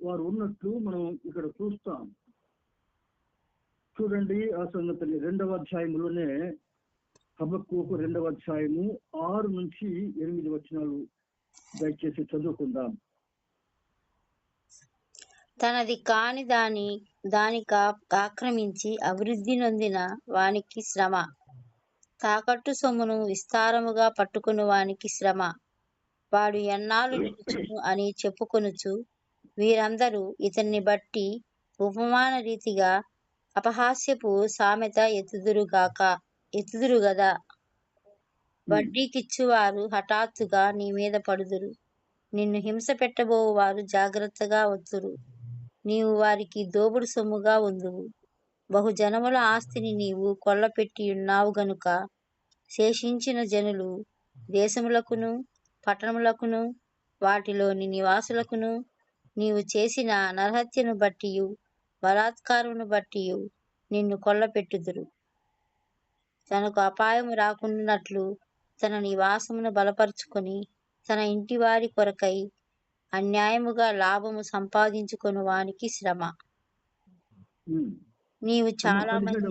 వారు ఉన్నట్లు మనం ఇక్కడ చూస్తాం. చూడండి ఆ సంగతిని 2వ అధ్యాయంలోనే, హబక్కూకు 2వ అధ్యాయము 6 నుంచి 8 వచనాలు దయచేసి చదువుకుందాం. తనది కాని దానిక ఆక్రమించి అభివృద్ధి నొందిన వానికి శ్రమ, తాకట్టు సొమ్మును విస్తారముగా పట్టుకుని వానికి శ్రమ. వాడు ఎన్నాళ్ళు నిలుచును అని చెప్పుకొనుచు వీరందరూ ఇతన్ని బట్టి ఉపమాన రీతిగా అపహాస్యపు సామెత ఎత్తుదురు గదా. వడ్డీకిచ్చువారు హఠాత్తుగా నీ మీద పడుదురు, నిన్ను హింస పెట్టబోవు వారు జాగ్రత్తగా వత్తురు. నీవు వారికి దోపుడు సొమ్ముగా ఉందువు. బహుజనముల ఆస్తిని నీవు కొల్లపెట్టి ఉన్నావు గనుక శేషించిన జనులు దేశములకును పట్టణములకును వాటిలోని నివాసులకును నీవు చేసిన నరహత్యను బట్టియు బలాత్కారమును బట్టియు నిన్ను కొల్లపెట్టుదురు. తనకు అపాయము రాకుండానట్లు తన నివాసమును బలపరుచుకొని తన ఇంటి వారి కొరకై అన్యాయముగా లాభము సంపాదించుకొని వానికి శ్రమ. నీవు చాలా మంది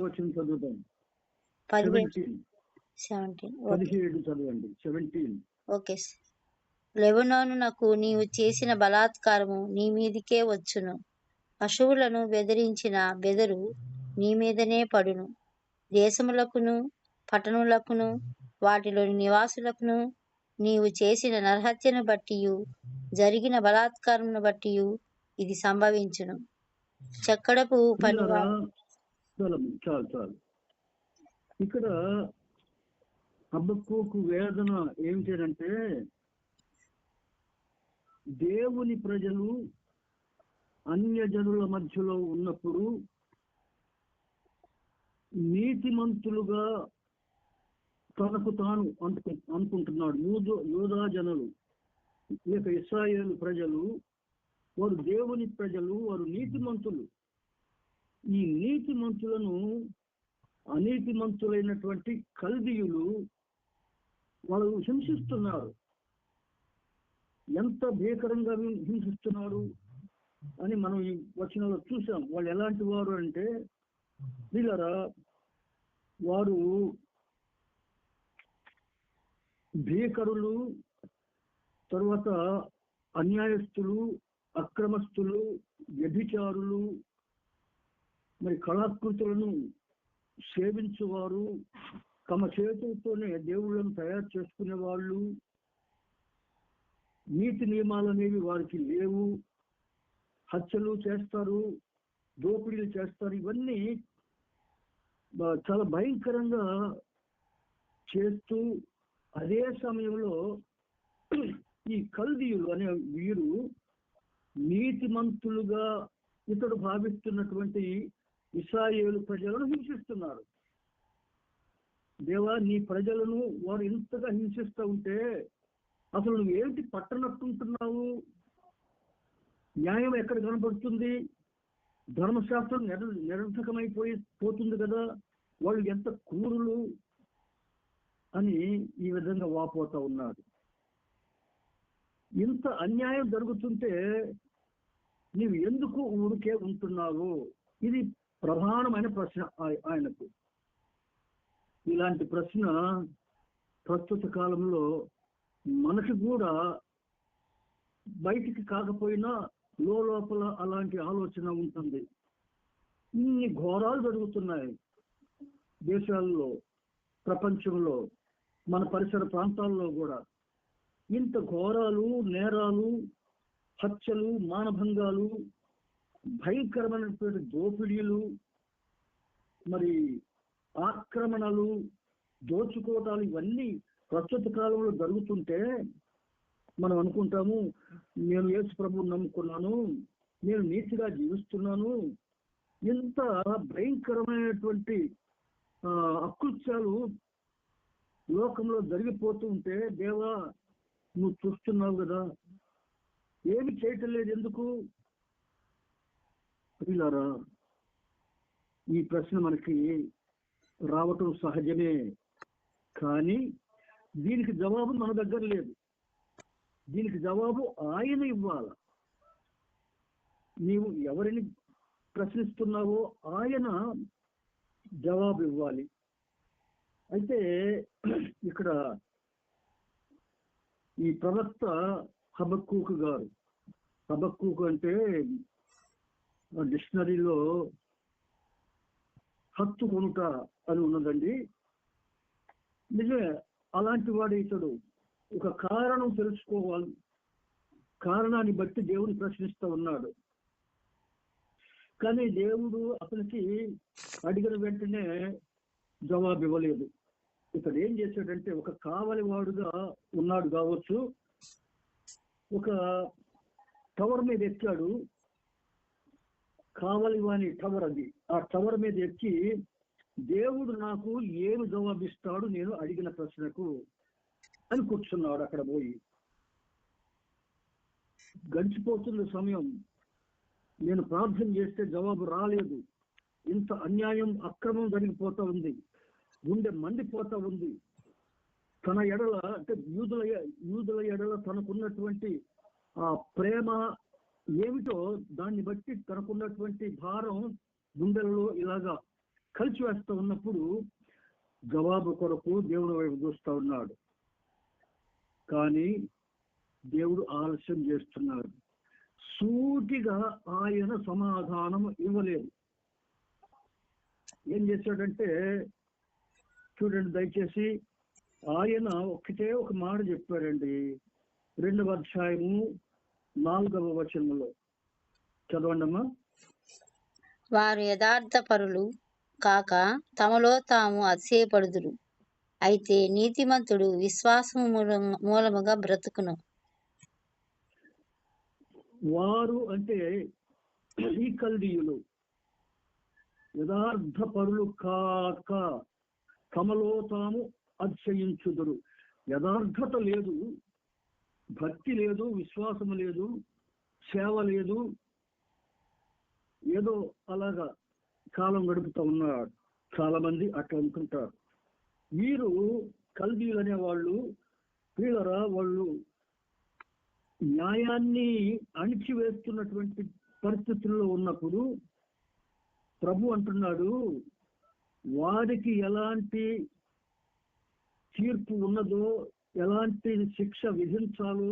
17 ఓకే. లెబనోనునకు నీవు చేసిన బలాత్కారము నీ మీదికే వచ్చును. పశువులను బెదిరించిన బెదరు నీ మీదనే పడును. దేశములకును పట్టణములకును వాటిలోని నివాసులకును నీవు చేసిన నరహత్యను బట్టియు జరిగిన బలాత్కారమును బట్టియు ఇది సంభవించును. చక్కడపు పనివారు చాలు. ఇక్కడ హబక్కూకు వేదన ఏమిటంటే, దేవుని ప్రజలు అన్యజనుల మధ్యలో ఉన్నప్పుడు నీతిమంతులుగా తనకు తాను అనుకుంటున్నాడు. యూదా జనులు లేక ఇశ్రాయేలు ప్రజలు, వారు దేవుని ప్రజలు, వారు నీతిమంతులు. ఈ నీతిమంతులను అనీతిమంతులైనటువంటి కల్దీయులు వాళ్ళు హింసిస్తున్నారు. ఎంత భీకరంగా హింసిస్తున్నారు! అని మనం ఈ వచనంలో చూసాం. వాళ్ళు ఎలాంటి వారు అంటే వీళ్ళరా వారు భీకరులు, తరువాత అన్యాయస్తులు, అక్రమస్తులు, వ్యభిచారులు, మరి కళాకృతులను సేవించువారు, తమ చేతులతోనే దేవుళ్ళను తయారు చేసుకునే వాళ్ళు, నీతి నియమాలు అనేవి వారికి లేవు, హత్యలు చేస్తారు, దోపిడీలు చేస్తారు. ఇవన్నీ చాలా భయంకరంగా చేస్తూ అదే సమయంలో ఈ కల్దీయులు అనే వీరు నీతిమంతులుగా ఇతడు భావిస్తున్నటువంటి ఇశ్రాయేలు ప్రజలను హింసిస్తున్నారు. దేవా, నీ ప్రజలను వారు ఇంతగా హింసిస్తూ ఉంటే అసలు నువ్వు ఏంటి పట్టనట్టుంటున్నావు? న్యాయం ఎక్కడ కనపడుతుంది? ధర్మశాస్త్రం పోతుంది కదా, వాళ్ళు ఎంత క్రూరులు అని ఈ విధంగా వాపోతా ఉన్నారు. ఇంత అన్యాయం జరుగుతుంటే నీవు ఎందుకు ఊరికే ఉంటున్నావు? ఇది ప్రధానమైన ప్రశ్న ఆయనకు. ఇలాంటి ప్రశ్న ప్రస్తుత కాలంలో మనకి కూడా బయటికి కాకపోయినా లోపల అలాంటి ఆలోచన ఉంటుంది. ఇన్ని ఘోరాలు జరుగుతున్నాయి దేశాల్లో, ప్రపంచంలో, మన పరిసర ప్రాంతాల్లో కూడా. ఇంత ఘోరాలు, నేరాలు, హత్యలు, మానభంగాలు, భయంకరమైనటువంటి దోపిడీలు, మరి ఆక్రమణలు, దోచుకోవటాలు, ఇవన్నీ ప్రస్తుత కాలంలో జరుగుతుంటే మనం అనుకుంటాము, నేను యేసు ప్రభువుని నమ్ముకున్నాను, నేను నీతిగా జీవిస్తున్నాను. ఇంత భయంకరమైనటువంటి అకృత్యాలు లోకంలో జరిగిపోతూ ఉంటే, దేవా నువ్వు చూస్తున్నావు కదా, ఏమి చేయటం లేదు ఎందుకు? ప్రియులారా, ఈ ప్రశ్న మనకి రావటం సహజమే, కానీ దీనికి జవాబు మన దగ్గర లేదు. దీనికి జవాబు ఆయన ఇవ్వాలి. నీవు ఎవరిని ప్రశ్నిస్తున్నావో ఆయన జవాబు ఇవ్వాలి. అయితే ఇక్కడ ఈ ప్రవక్త హబక్కూకు గారు, హబక్కూకు అంటే డిక్షనరీలో హత్తుకొనుట అని ఉన్నదండి. నిజమే, అలాంటి వాడు ఇతడు. ఒక కారణం తెలుసుకోవాలి, కారణాన్ని బట్టి దేవుని ప్రశ్నిస్తూ ఉన్నాడు. కానీ దేవుడు అతనికి అడిగిన వెంటనే జవాబు ఇవ్వలేదు. ఇతడు ఏం చేశాడంటే, ఒక కావలి వాడుగా ఉన్నాడు కావచ్చు, ఒక టవర్ మీద ఎక్కాడు. కావలి వాని టవర్ అది. ఆ టవర్ మీద ఎక్కి దేవుడు నాకు ఏమి జవాబిస్తాడు నేను అడిగిన ప్రశ్నకు అని కూర్చున్నాడు. అక్కడ పోయి గడిచిపోతున్న సమయం, నేను ప్రార్థన చేస్తే జవాబు రాలేదు. ఇంత అన్యాయం, అక్రమం జరిగిపోతా ఉంది, గుండె మండిపోతా ఉంది. తన ఎడల, అంటే యూదుల ఎడల తనకున్నటువంటి ఆ ప్రేమ ఏమిటో దాన్ని బట్టి తనకున్నటువంటి భారం గుండెలలో ఇలాగా కలిసి వేస్తూ ఉన్నప్పుడు జవాబు కొరకు దేవుడు వైపు చూస్తూ ఉన్నాడు. కానీ దేవుడు ఆలస్యం చేస్తున్నాడు. సూటిగా ఆయన సమాధానం ఇవ్వలేదు. ఏం చేశాడంటే, చూడండి దయచేసి, ఆయన ఒక్కటే ఒక మాట చెప్పారండి. 2వ అధ్యాయము 4వ వచనంలో చదవండి అమ్మా. వారు యథార్థపరులు కాక తమలో తాము అతిశయపడుదురు, అయితే నీతిమంతుడు విశ్వాసము మూలముగా బ్రతుకును. వారు అంటే ఈ కల్దీయులు యథార్థపరులు కాక తమలో తాము అతిశయించుదురు. యథార్థత లేదు, భక్తి లేదు, విశ్వాసము లేదు, సేవ లేదు, ఏదో అలాగా కాలం గడుపుతూ ఉన్నాడు. చాలా మంది అట్లా అనుకుంటారు. వీరు కల్దీయులు అనే వాళ్ళు, వీళ్ళరా వాళ్ళు న్యాయాన్ని అణిచివేస్తున్నటువంటి పరిస్థితుల్లో ఉన్నప్పుడు ప్రభు అంటున్నాడు, వారికి ఎలాంటి తీర్పు ఉన్నదో, ఎలాంటి శిక్ష విధించాలో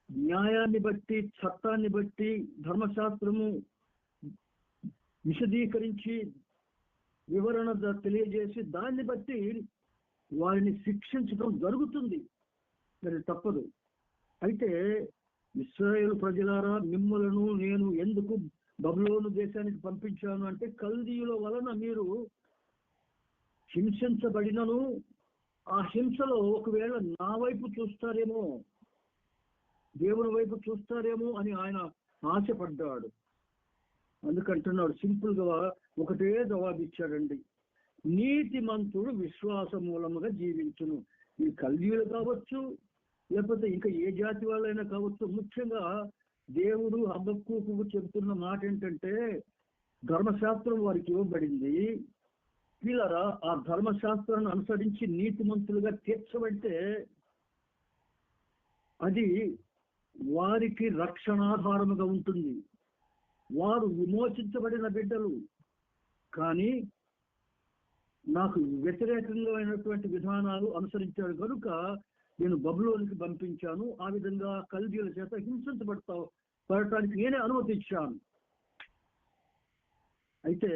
న్యాయాన్ని బట్టి, చట్టాన్ని బట్టి, ధర్మశాస్త్రము విశదీకరించి వివరణ తెలియజేసి దాన్ని బట్టి వారిని శిక్షించడం జరుగుతుంది. మరి తప్పదు. అయితే ఇశ్రాయేలు ప్రజలారా, మిమ్మలను నేను ఎందుకు బబులోను దేశానికి పంపించాను అంటే, కల్దీయుల వలన మీరు హింసించబడినను ఆ హింసలో ఒకవేళ నా వైపు చూస్తారేమో, దేవుని వైపు చూస్తారేమో అని ఆయన ఆశపడ్డాడు. అందుకంటున్నాడు, సింపుల్ గా ఒకటే జవాబిచ్చాడండి, నీతిమంతుడు విశ్వాస మూలముగా జీవించును. ఈ కల్దీయులు కావచ్చు, లేకపోతే ఇంకా ఏ జాతి వాళ్ళైనా కావచ్చు. ముఖ్యంగా దేవుడు హబక్కూకు చెబుతున్న మాట ఏంటంటే, ధర్మశాస్త్రం వారికి ఇవ్వబడింది, వీళ్ళరా ఆ ధర్మశాస్త్రాన్ని అనుసరించి నీతిమంతులుగా తీర్చబడితే అది వారికి రక్షణాధారముగా ఉంటుంది. వారు విమోచించబడిన బిడ్డలు. కానీ నాకు వ్యతిరేకంగా అయినటువంటి విధానాలు అనుసరించాడు కనుక నేను బబులోనికి పంపించాను. ఆ విధంగా కల్దీయుల చేత పడటానికి నేనే అనుమతించాను. అయితే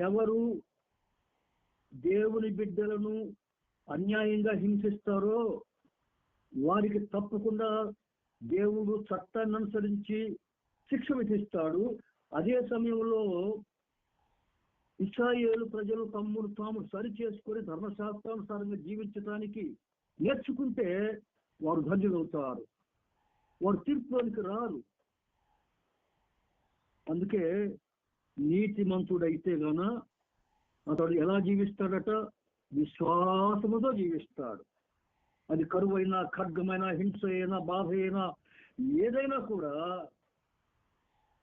ఎవరు దేవుని బిడ్డలను అన్యాయంగా హింసిస్తారో వారికి తప్పకుండా దేవుడు చట్టాన్ని అనుసరించి శిక్ష విధిస్తాడు. అదే సమయంలో ఇశ్రాయేలు ప్రజలు తమ్ముడు తాము సరి చేసుకుని ధర్మశాస్త్రానుసారంగా జీవించడానికి నేర్చుకుంటే వారు ధన్యులవుతారు, వారు తీర్పులోనికి రారు. అందుకే నీతిమంతుడైతే గాన అతడు ఎలా జీవిస్తాడట? విశ్వాసముతో జీవిస్తాడు. అది కరువైనా, ఖడ్గమైన, హింస అయినా, బాధ అయినా, ఏదైనా కూడా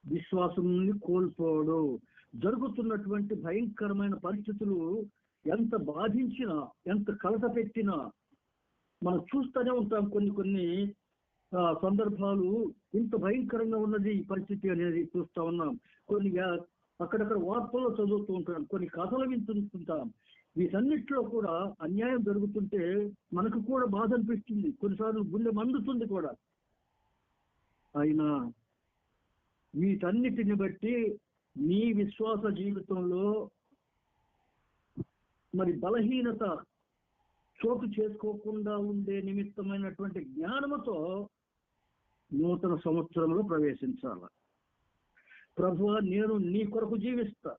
విశ్వాసం కోల్పోడు. జరుగుతున్నటువంటి భయంకరమైన పరిస్థితులు ఎంత బాధించినా, ఎంత కలత పెట్టినా మనం చూస్తూనే ఉంటాం. కొన్ని సందర్భాలు ఇంత భయంకరంగా ఉన్నది ఈ పరిస్థితి అనేది చూస్తా ఉన్నాం. కొన్ని అక్కడక్కడ వార్తల్లో చదువుతూ ఉంటాం, కొన్ని కథలు వింటుంటాం. వీటన్నిటిలో కూడా అన్యాయం జరుగుతుంటే మనకు కూడా బాధ అనిపిస్తుంది, కొన్నిసార్లు గుండె మండుతుంది కూడా. అయినా వీటన్నిటిని బట్టి నీ విశ్వాస జీవితంలో మరి బలహీనత చోటు చేసుకోకుండా ఉండే నిమిత్తమైనటువంటి జ్ఞానముతో నూతన సంవత్సరంలో ప్రవేశించాల. ప్రభువా, నేను నీ కొరకు జీవిస్తా,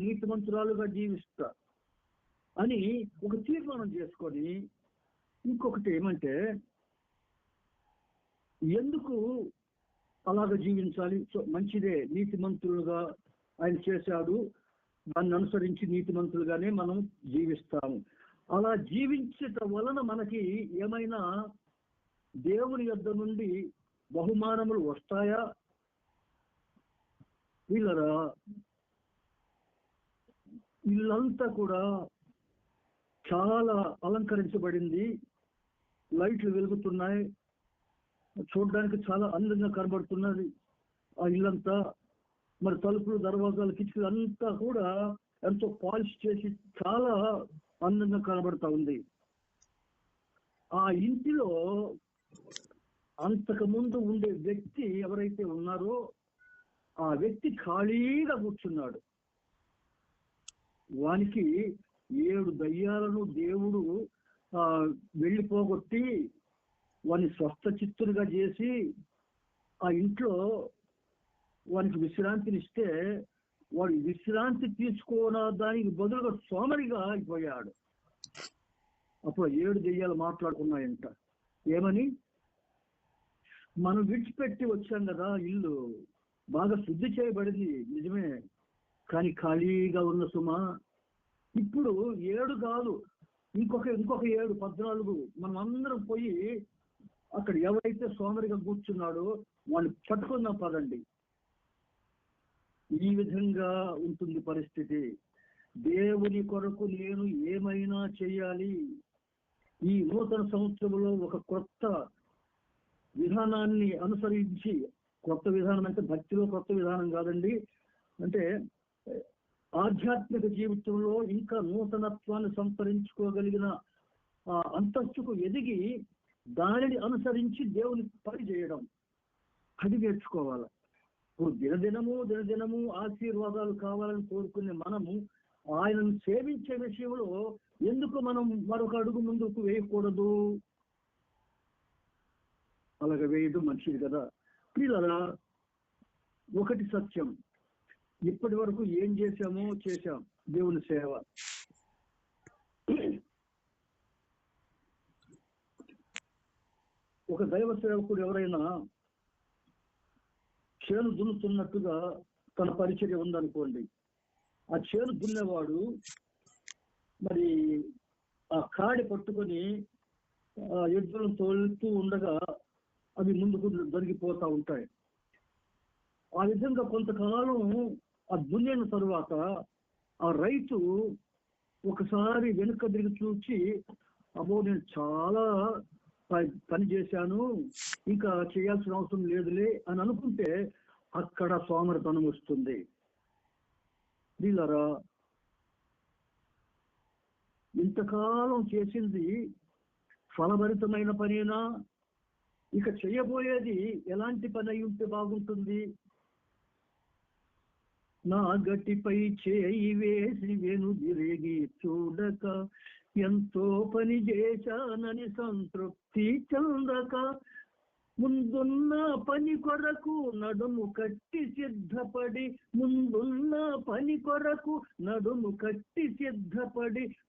నీతిమంతురాలుగా జీవిస్తా అని ఒక తీర్మానం చేసుకొని, ఇంకొకటి ఏమంటే, ఎందుకు అలాగ జీవించాలి? మంచిదే, నీతిమంతులుగా ఆయన చేశాడు, దాన్ని అనుసరించి నీతిమంతులుగానే మనం జీవిస్తాము. అలా జీవించటం వలన మనకి ఏమైనా దేవుని యొద్ద నుండి బహుమానములు వస్తాయా? వీళ్ళరా, ఇల్లంతా కూడా చాలా అలంకరించబడింది, లైట్లు వెలుగుతున్నాయి, చూడడానికి చాలా అందంగా కనబడుతున్నది ఆ ఇల్లంతా. మరి తలుపులు, దర్వాజాలు, కిటికీలు అంతా కూడా ఎంతో పాలిష్ చేసి చాలా అందంగా కనబడతా ఉంది. ఆ ఇంటిలో అంతకు ముందు ఉండే వ్యక్తి ఎవరైతే ఉన్నారో ఆ వ్యక్తి ఖాళీగా కూర్చున్నాడు. వానికి 7 దయ్యాలను దేవుడు వెళ్ళిపోగొట్టి వాని స్వస్థ చిత్తులుగా చేసి ఆ ఇంట్లో వానికి విశ్రాంతినిస్తే వాడు విశ్రాంతి దానికి బదులుగా సోమరిగా అయిపోయాడు. అప్పుడు 7 దెయ్యాలు మాట్లాడుకున్నాయంట. ఏమని? మనం విడిచిపెట్టి వచ్చాం కదా, ఇల్లు బాగా శుద్ధి చేయబడింది నిజమే, కానీ ఖాళీగా ఉన్న సుమా. ఇప్పుడు 7 కాదు, ఇంకొక 7, 14 మనం అందరం పోయి అక్కడ ఎవరైతే సోమరిగా కూర్చున్నాడో వాళ్ళు పట్టుకుందాం పదండి. ఈ విధంగా ఉంటుంది పరిస్థితి. దేవుని కొరకు నేను ఏమైనా చేయాలి, ఈ నూతన సంవత్సరంలో ఒక కొత్త విధానాన్ని అనుసరించి కొత్త విధానం అంటే భక్తిలో కొత్త విధానం కాదండి. అంటే ఆధ్యాత్మిక జీవితంలో ఇంకా నూతనత్వాన్ని సంతరించుకోగలిగిన అంతస్తుకు ఎదిగి దానిని అనుసరించి దేవుని పని చేయడం, అది నేర్చుకోవాలి. ఇప్పుడు దినదినము ఆశీర్వాదాలు కావాలని కోరుకునే మనము ఆయనను సేవించే విషయంలో ఎందుకు మనం మరొక అడుగు ముందుకు వేయకూడదు? అలాగే వేయడం మంచిది కదా. పిల్లలా, ఒకటి సత్యం, ఇప్పటి వరకు ఏం చేశాం దేవుని సేవ. ఒక దైవ సేవకుడు ఎవరైనా చేను దున్నుతున్నట్టుగా తన పరిచర్య ఉందనుకోండి, ఆ చేను దున్నేవాడు మరి ఆ కాడి పట్టుకొని ఎద్దులను తోలుతూ ఉండగా అవి ముందుకు దొరికిపోతూ ఉంటాయి. ఆ విధంగా కొంతకాలం ఆ దున్నిన తరువాత ఆ రైతు ఒకసారి వెనుక తిరిగి చూచి, అబ్బో నేను చాలా పని చేశాను, ఇంకా చేయాల్సిన అవసరం లేదులే అని అనుకుంటే అక్కడ సోమరితనం వస్తుంది. వీళ్ళరా, ఇంతకాలం చేసింది ఫలభరితమైన పనేనా? ఇక చేయబోయేది ఎలాంటి పని అయి ఉంటే బాగుంటుంది? నా గట్టిపై చేయి వేసి వెనుదిరిగి చూడక, ఎంతో పని చేశానని సంతృప్తి చెందక, ముందున్న పని కొరకు నడుము కట్టి సిద్ధపడి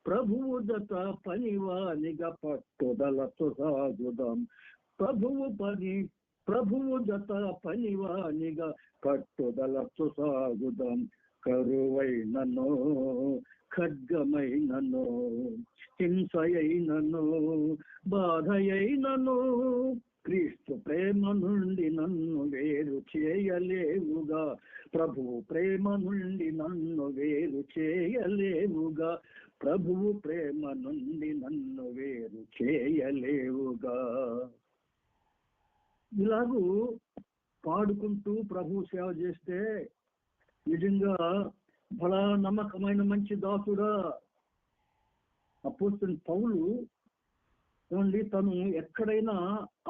ప్రభువు జత పనివానిగా పట్టుదలతో సాగుదాం. ప్రభువు జత పనివానిగా పట్టుదలతో సాగుదాం. కరువైనను, ఖడ్గమైనను, హింసయైనను, బాధయైనను, క్రీస్తు ప్రేమ నుండి నన్ను వేరు చేయలేవుగా. ప్రభువు ప్రేమ నుండి నన్ను వేరు చేయలేవుగా. ప్రభువు ప్రేమ నుండి నన్ను వేరు చేయలేవుగా. ఇలాగూ పాడుకుంటూ ప్రభు సేవ చేస్తే నిజంగా బలా నమ్మకమైన మంచి దాసుడా. అపోస్తలుడైన పౌలు ఏమండి, తను ఎక్కడైనా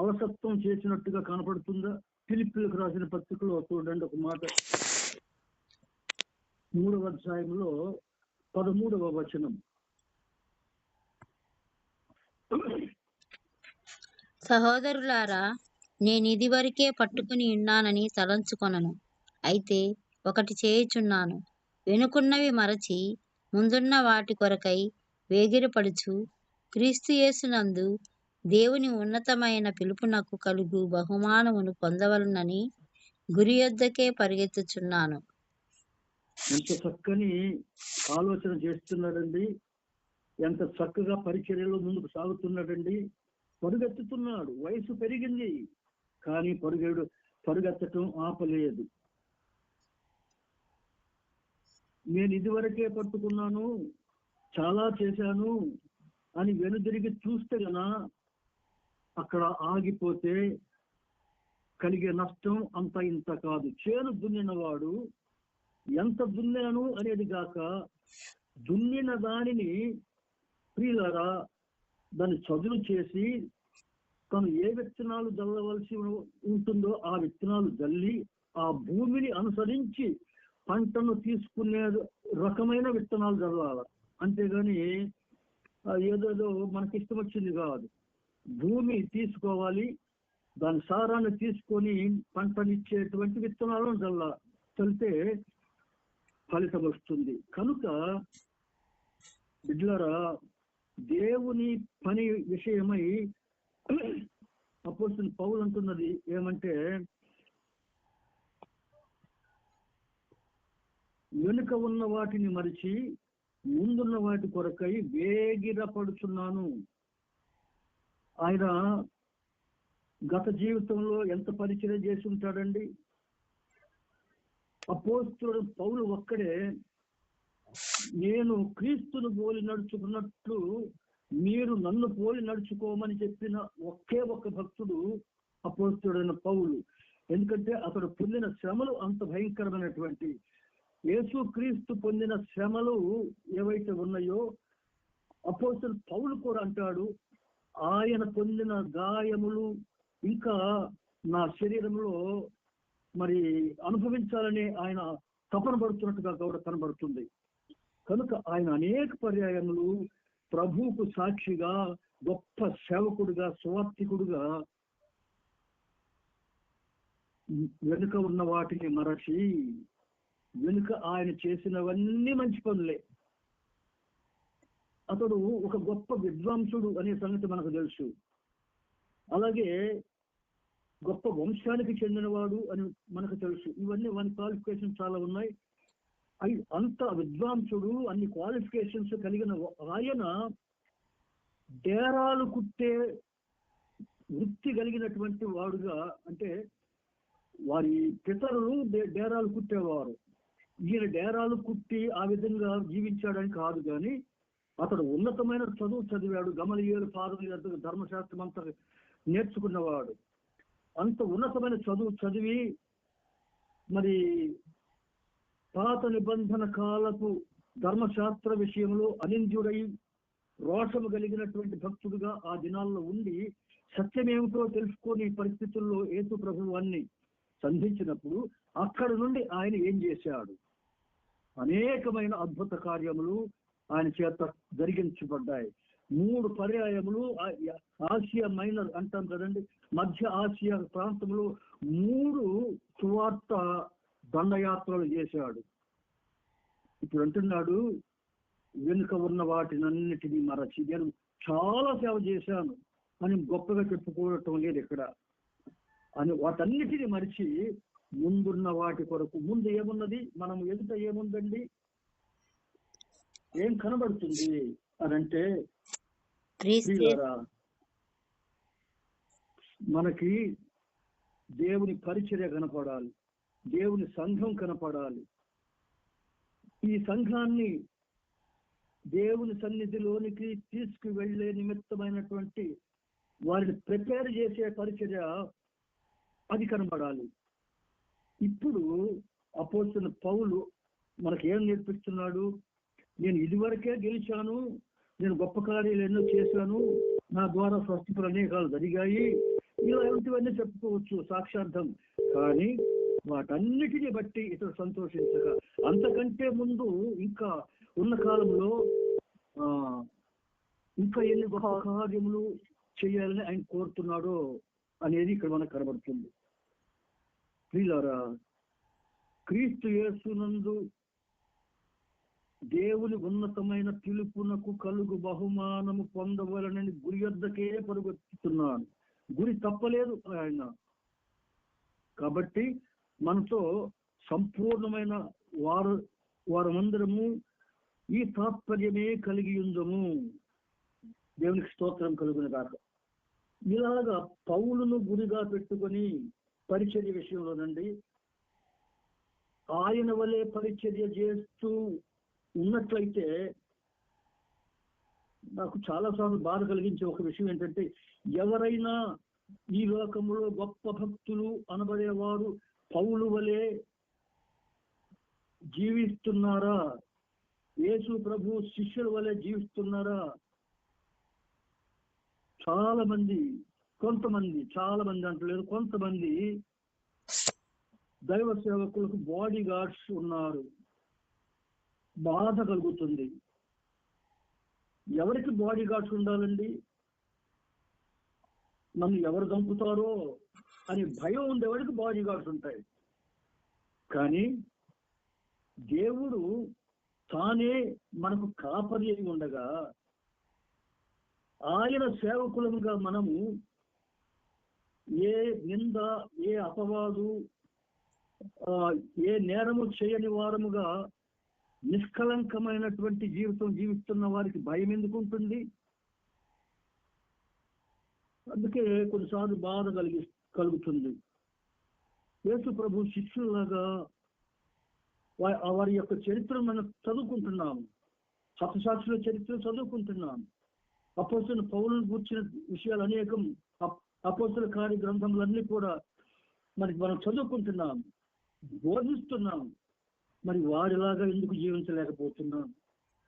అవసత్వం చేసినట్టుగా కనపడుతుందా? ఫిలిప్పీయులకు రాసిన పత్రికలో చూడండి ఒక మాట, 3వ అధ్యాయంలో 13వ వచనం. సహోదరులారా, నేను ఇది వరకే పట్టుకుని ఉన్నానని తలంచుకొనను. అయితే ఒకటి చేయుచున్నాను, వెనుకున్నవి మరచి ముందున్న వాటి కొరకై వేగిరపడుచు, క్రీస్తు యేసునందు దేవుని ఉన్నతమైన పిలుపునకు కలుగు బహుమానమును పొందవలనని గురి యొద్దకే పరిగెత్తుచున్నాను. ఎంత చక్కని ఆలోచన చేస్తున్నాడండి, ఎంత చక్కగా పరిచర్యలో ముందుకు సాగుతున్నాడండి. పరుగెత్తుతున్నాడు, వయసు పెరిగింది కానీ పరుగెత్తటం ఆపలేదు. నేను ఇదివరకే పట్టుకున్నాను, చాలా చేశాను అని వెనుదిరిగి చూస్తే గన అక్కడ ఆగిపోతే కలిగే నష్టం అంత ఇంత కాదు. చేను దున్నినవాడు ఎంత దున్నాను అనేది గాక, దున్నిన దానిని ప్రియులారా దాన్ని చదును చేసి తను ఏ విత్తనాలు జల్లవలసి ఉంటుందో ఆ విత్తనాలు జల్లి ఆ భూమిని అనుసరించి పంటను తీసుకునే రకమైన విత్తనాలు జల్లాలి. అంతేగాని ఏదేదో మనకి ఇష్టం వచ్చింది కాదు. భూమి తీసుకోవాలి, దాని సారాన్ని తీసుకొని పంటనిచ్చేటువంటి విత్తనాలను చల్లితే ఫలితం వస్తుంది. కనుక బిడ్డలారా, దేవుని పని విషయమై అపోస్తలుడైన పౌలు అంటున్నది ఏమంటే, వెనుక ఉన్న వాటిని మరిచి ముందున్న వాటి కొరకై వేగిరపడుచున్నాను. ఆయన గత జీవితంలో ఎంత పరిచయం చేసి ఉంటాడండి. అపోస్తలుడైన పౌలు ఒక్కడే నేను క్రీస్తును పోలి నడుచుకున్నట్లు మీరు నన్ను పోలి నడుచుకోమని చెప్పిన ఒకే ఒక్క భక్తుడు అపోస్తలుడైన పౌలు. ఎందుకంటే అతడు పొందిన శ్రమలు అంత భయంకరమైనటువంటి. యేసుక్రీస్తు పొందిన శ్రమలు ఏవైతే ఉన్నాయో అపోస్తలుడు పౌలు కూడా అంటాడు, ఆయన పొందిన గాయములు ఇంకా నా శరీరంలో మరి అనుభవించాలని ఆయన తపన పడుతున్నట్టుగా కూడా కనబడుతుంది. కనుక ఆయన అనేక పర్యాయములు ప్రభువుకు సాక్షిగా, గొప్ప సేవకుడిగా, సువార్థికుడిగా వెనుక ఉన్న వాటిని మరచి, వెనుక ఆయన చేసినవన్నీ మంచి పనులే. అతడు ఒక గొప్ప విద్వాంసుడు అనే సంగతి మనకు తెలుసు. అలాగే గొప్ప వంశానికి చెందినవాడు అని మనకు తెలుసు. ఇవన్నీ వాని క్వాలిఫికేషన్స్ చాలా ఉన్నాయి. అంత విద్వాంసుడు, అన్ని క్వాలిఫికేషన్స్ కలిగిన ఆయన డేరాలు కుట్టే వృత్తి కలిగినటువంటి వాడుగా, అంటే వారి పితరులు డేరాలు కుట్టేవారు. ఈయన డేరాలు కుట్టి ఆ విధంగా జీవించాడని కాదు, కానీ అతడు ఉన్నతమైన చదువు చదివాడు. గమలీయేలు పాదముల ధర్మశాస్త్రం అంతా నేర్చుకున్నవాడు. అంత ఉన్నతమైన చదువు చదివి మరి పాత నిబంధన కాలపు ధర్మశాస్త్ర విషయంలో అనింద్యుడై రోషము కలిగినటువంటి భక్తుడుగా ఆ దినాల్లో ఉండి సత్యమేమిటో తెలుసుకొని పరిస్థితుల్లో యేసు ప్రభువాన్ని సంధించినప్పుడు అక్కడ నుండి ఆయన ఏం చేశాడు? అనేకమైన అద్భుత కార్యములు ఆయన చేత జరిగించబడ్డాయి. 3 పర్యాయములు ఆసియా మైనర్ అంటాం కదండి, మధ్య ఆసియా ప్రాంతంలో 3 సువార్త దండయాత్రలు చేశాడు. ఇప్పుడు అంటున్నాడు, వెనుక ఉన్న వాటినన్నిటినీ మరచి నేను చాలా సేవ చేశాను అని గొప్పగా చెప్పుకోవటం లేదు ఇక్కడ. అని వాటన్నిటిని మరిచి ముందున్న వాటి కొరకు, ముందు ఏమున్నది, మనం ఎదుట ఏముందండి, ఏం కనబడుతుంది అని అంటే, మనకి దేవుని పరిచర్య కనపడాలి, దేవుని సంఘం కనపడాలి. ఈ సంఘాన్ని దేవుని సన్నిధిలోనికి తీసుకువెళ్లే నిమిత్తమైనటువంటి వారిని ప్రిపేర్ చేసే పరిచర్య అది కనబడాలి. ఇప్పుడు అపోస్తలుడైన పౌలు మనకి ఏం నేర్పిస్తున్నాడు? నేను ఇదివరకే గెలిచాను, నేను గొప్ప కార్యాలు ఎన్నో చేశాను, నా ద్వారా స్వస్థతలు అనేకాలు జరిగాయి, ఇలాంటివన్నీ చెప్పుకోవచ్చు సాక్షార్థం. కానీ వాటన్నిటిని బట్టి ఇతడు సంతోషించగా అంతకంటే ముందు ఇంకా ఉన్న కాలంలో ఇంకా ఎన్ని గొప్ప కార్యములు చేయాలని ఆయన కోరుతున్నాడో అనేది ఇక్కడ మనకు కనబడుతుంది. ప్రియులారా, క్రీస్తు యేసునందు దేవుని ఉన్నతమైన పిలుపునకు కలుగు బహుమానము పొందవలనని గురి యొద్దకే పరుగెత్తుతున్నాను. గురి తప్పలేదు ఆయన. కాబట్టి మనతో సంపూర్ణమైన వారమందరము ఈ తాత్పర్యమే కలిగి ఉందము. దేవునికి స్తోత్రం కలుగును గాక. ఇలాగా పౌలును గురిగా పెట్టుకొని పరిచర్య విషయంలోనండి ఆయన వలె పరిచర్య చేస్తూ ఉన్నట్లయితే నాకు చాలాసార్లు బాధ కలిగించే ఒక విషయం ఏంటంటే, ఎవరైనా ఈ లోకంలో గొప్ప భక్తులు అనబడేవారు పౌలు వలె జీవిస్తున్నారా? యేసు ప్రభు శిష్యుల వలె జీవిస్తున్నారా? చాలా మంది అంటలేదు, కొంతమంది దైవ సేవకులకు బాడీ గార్డ్స్ ఉన్నారు. బాధ కలుగుతుంది. ఎవరికి బాడీ గార్డ్స్ ఉండాలండి? నన్ను ఎవరు చంపుతారో అని భయం ఉండేవాడికి బాడీ గార్డ్స్ ఉంటాయి. కానీ దేవుడు తానే మనకు కాపరి అయి ఉండగా ఆయన సేవకులుగా మనము ఏ నింద, ఏ అపవాదు, ఏ నేరము చేయని వారముగా నిష్కలంకమైనటువంటి జీవితం జీవిస్తున్న వారికి భయం ఎందుకు ఉంటుంది? అందుకే కొన్నిసార్లు బాధ కలుగుతుంది. యేసు ప్రభు శిష్యులాగా వారి యొక్క చరిత్రను మనం చదువుకుంటున్నాము, హతసాక్షుల చరిత్ర చదువుకుంటున్నాము. అపోస్తలుడైన పౌలును గూర్చిన విషయాలు అనేకం అపోస్తల కార్య గ్రంథములన్నీ కూడా మరి మనం చదువుకుంటున్నాం, బోధిస్తున్నాం, మరి వారిలాగా ఎందుకు జీవించలేకపోతున్నాం?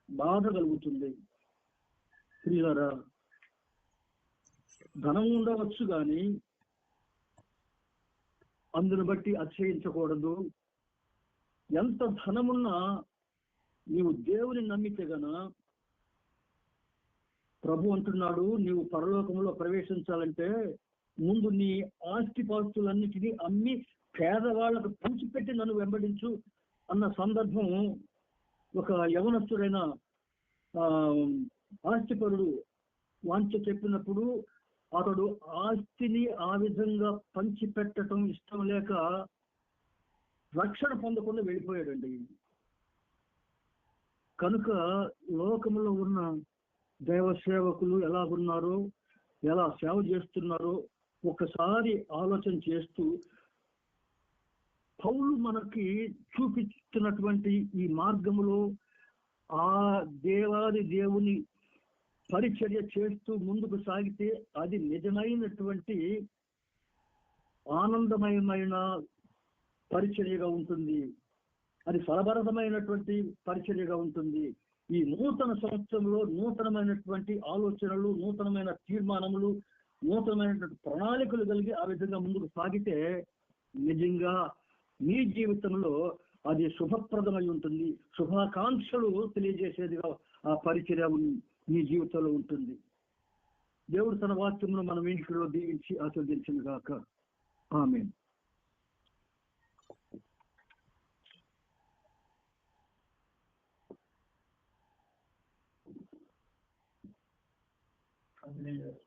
బాధ కలుగుతుంది. ప్రియులారా, ధనం ఉండవచ్చు కానీ అందును బట్టి అతిశయించకూడదు. ఎంత ధనమున్నా నీవు దేవుని నమ్మితే గన ప్రభు అంటున్నాడు, నీవు పరలోకంలో ప్రవేశించాలంటే ముందు నీ ఆస్తిపాస్తులన్నిటినీ అమ్మి పేదవాళ్లకు పంచిపెట్టి నన్ను వెంబడించు అన్న సందర్భం ఒక యవనస్తుడైన ఆస్తిపరుడు వాంఛ చెప్పినప్పుడు అతడు ఆస్తిని ఆ విధంగా పంచిపెట్టడం ఇష్టం లేక రక్షణ పొందకుండా వెళ్ళిపోయాడండి. కనుక లోకంలో ఉన్న దైవ సేవకులు ఎలా ఉన్నారో, ఎలా సేవ చేస్తున్నారో ఒకసారి ఆలోచన చేస్తూ పౌలు మనకి చూపిస్తున్నటువంటి ఈ మార్గములో ఆ దేవాది దేవుని పరిచర్య చేస్తూ ముందుకు సాగితే అది నిజమైనటువంటి ఆనందమయమైన పరిచర్యగా ఉంటుంది. అది ఫలభరితమైనటువంటి పరిచర్యగా ఉంటుంది. ఈ నూతన సంవత్సరంలో నూతనమైనటువంటి ఆలోచనలు, నూతనమైన తీర్మానములు, నూతనమైనటువంటి ప్రణాళికలు కలిగి ఆ విధంగా ముందుకు సాగితే నిజంగా మీ జీవితంలో అది శుభప్రదమై ఉంటుంది. శుభాకాంక్షలు తెలియజేసేదిగా ఆ పరిచర్య మీ జీవితంలో ఉంటుంది. దేవుడు తన వాక్యమును మన వెనుకలో దీవించి ఆస్వాదించును గాక. ఆమేన్.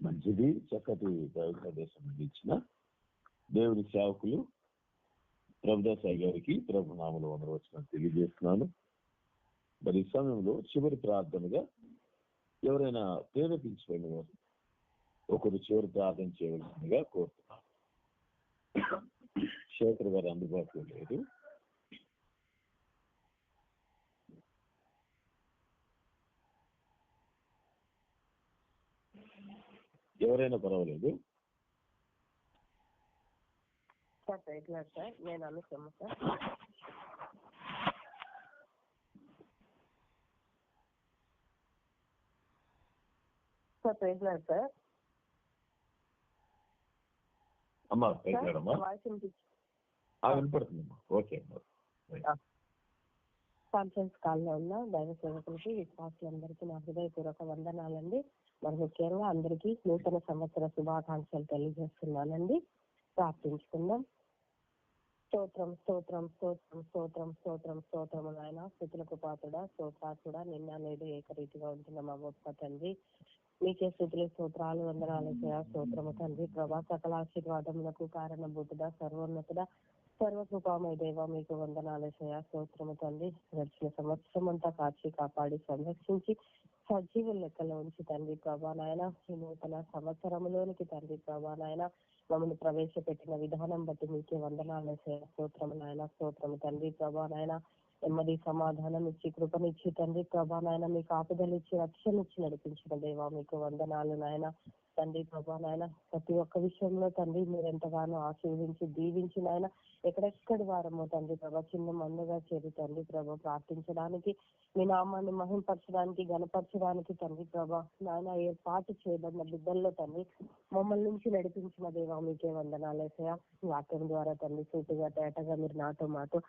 మంచిది, చక్కటి దైవ సందేశం ఇచ్చిన దేవుని సేవకులు ప్రభుదాసాయి గారికి ప్రభు నామములో వందనవచనం తెలియజేస్తున్నాను. మరి ఈ సమయంలో చివరి ప్రార్థనగా ఎవరైనా ప్రేరేపించబడిన వారు ఒకరు చివరి ప్రార్థన చేయవలసిందిగా కోరుతున్నాను. శేఖర్ గారు అందుబాటులో లేరు. ఎవరైనా పర్వాలేదు. సార్ నేను అనుకోము సార్. Sir praise lord sir. అమ్మా ప్రైజ్లాడమ్మా. వాయిస్ వినపడుతుందమ్మా. ఓకే అమ్మా. కాన్ఫరెన్స్ కాల్లో ఉన్న దైవ సేవకులకి, విశ్వాసులందరికీ నా హృదయపూర్వక వందనాలండి. మరి ముఖ్యంగా అందరికీ నూతన సంవత్సర శుభాకాంక్షలు తెలియజేస్తున్నానండి. ప్రార్థించుకుందాం. స్తోత్రం స్తోత్రం స్తోత్రం స్తోత్రం స్తోత్రం స్తోత్రము నాయన, స్తుతులకు పాత్రుడా, స్తోత్రాత్ముడా, నిన్న నేడు ఏకరీతిగా ఉంటున్న మా గొప్ప తండ్రి, మీకే స్తుతులు స్తోత్రాలు వందనాలు స్తోత్రము తండ్రి. ప్రభా, సకల ఆశీర్వాదములకు కారణభూతుడా, సర్వోన్నతుడా, సర్వకృపామయ దేవ, మీకు వందనాలు స్తోత్రము తండ్రి. గడిచిన సంవత్సరం అంతా కాచి కాపాడి సంరక్షించి సజీవుల లెక్కలో ఉంచి తండ్రి ప్రభా నాయన, ఈ నూతన సంవత్సరంలోనికి తండ్రి ప్రభా నాయన మమ్మల్ని ప్రవేశపెట్టిన విధానం బట్టి మీకే వందనాలు స్తోత్రము నాయన. స్తోత్రము తండ్రి ప్రభా నాయన, నెమ్మది సమాధానం ఇచ్చి కృపనిచ్చి తండ్రి ప్రభా నాయన, మీకు ఆపదలు ఇచ్చి రక్షణ ఇచ్చి నడిపించిన దేవా మీకు వందనాలు నాయన. తండ్రి ప్రభా నాయన, ప్రతి ఒక్క విషయంలో తండ్రి మీరు ఎంతగానో ఆశీర్వించి దీవించి నాయన, ఎక్కడెక్కడి వారమో తండ్రి ప్రభా చిన్న మందుగా చేరి తండ్రి ప్రభా ప్రార్థించడానికి, మీ నామాన్ని మహింపరచడానికి, గణపరచడానికి తండ్రి ప్రభా నాయన ఏర్పాటు చేయబడిన బిడ్డల్లో తండ్రి మమ్మల్ని నుంచి నడిపించిన దేవా మీకే వందనాలు యేసయ్యా. వాక్యం ద్వారా తండ్రి సూటిగా తేటగా మీరు నాతో మాతో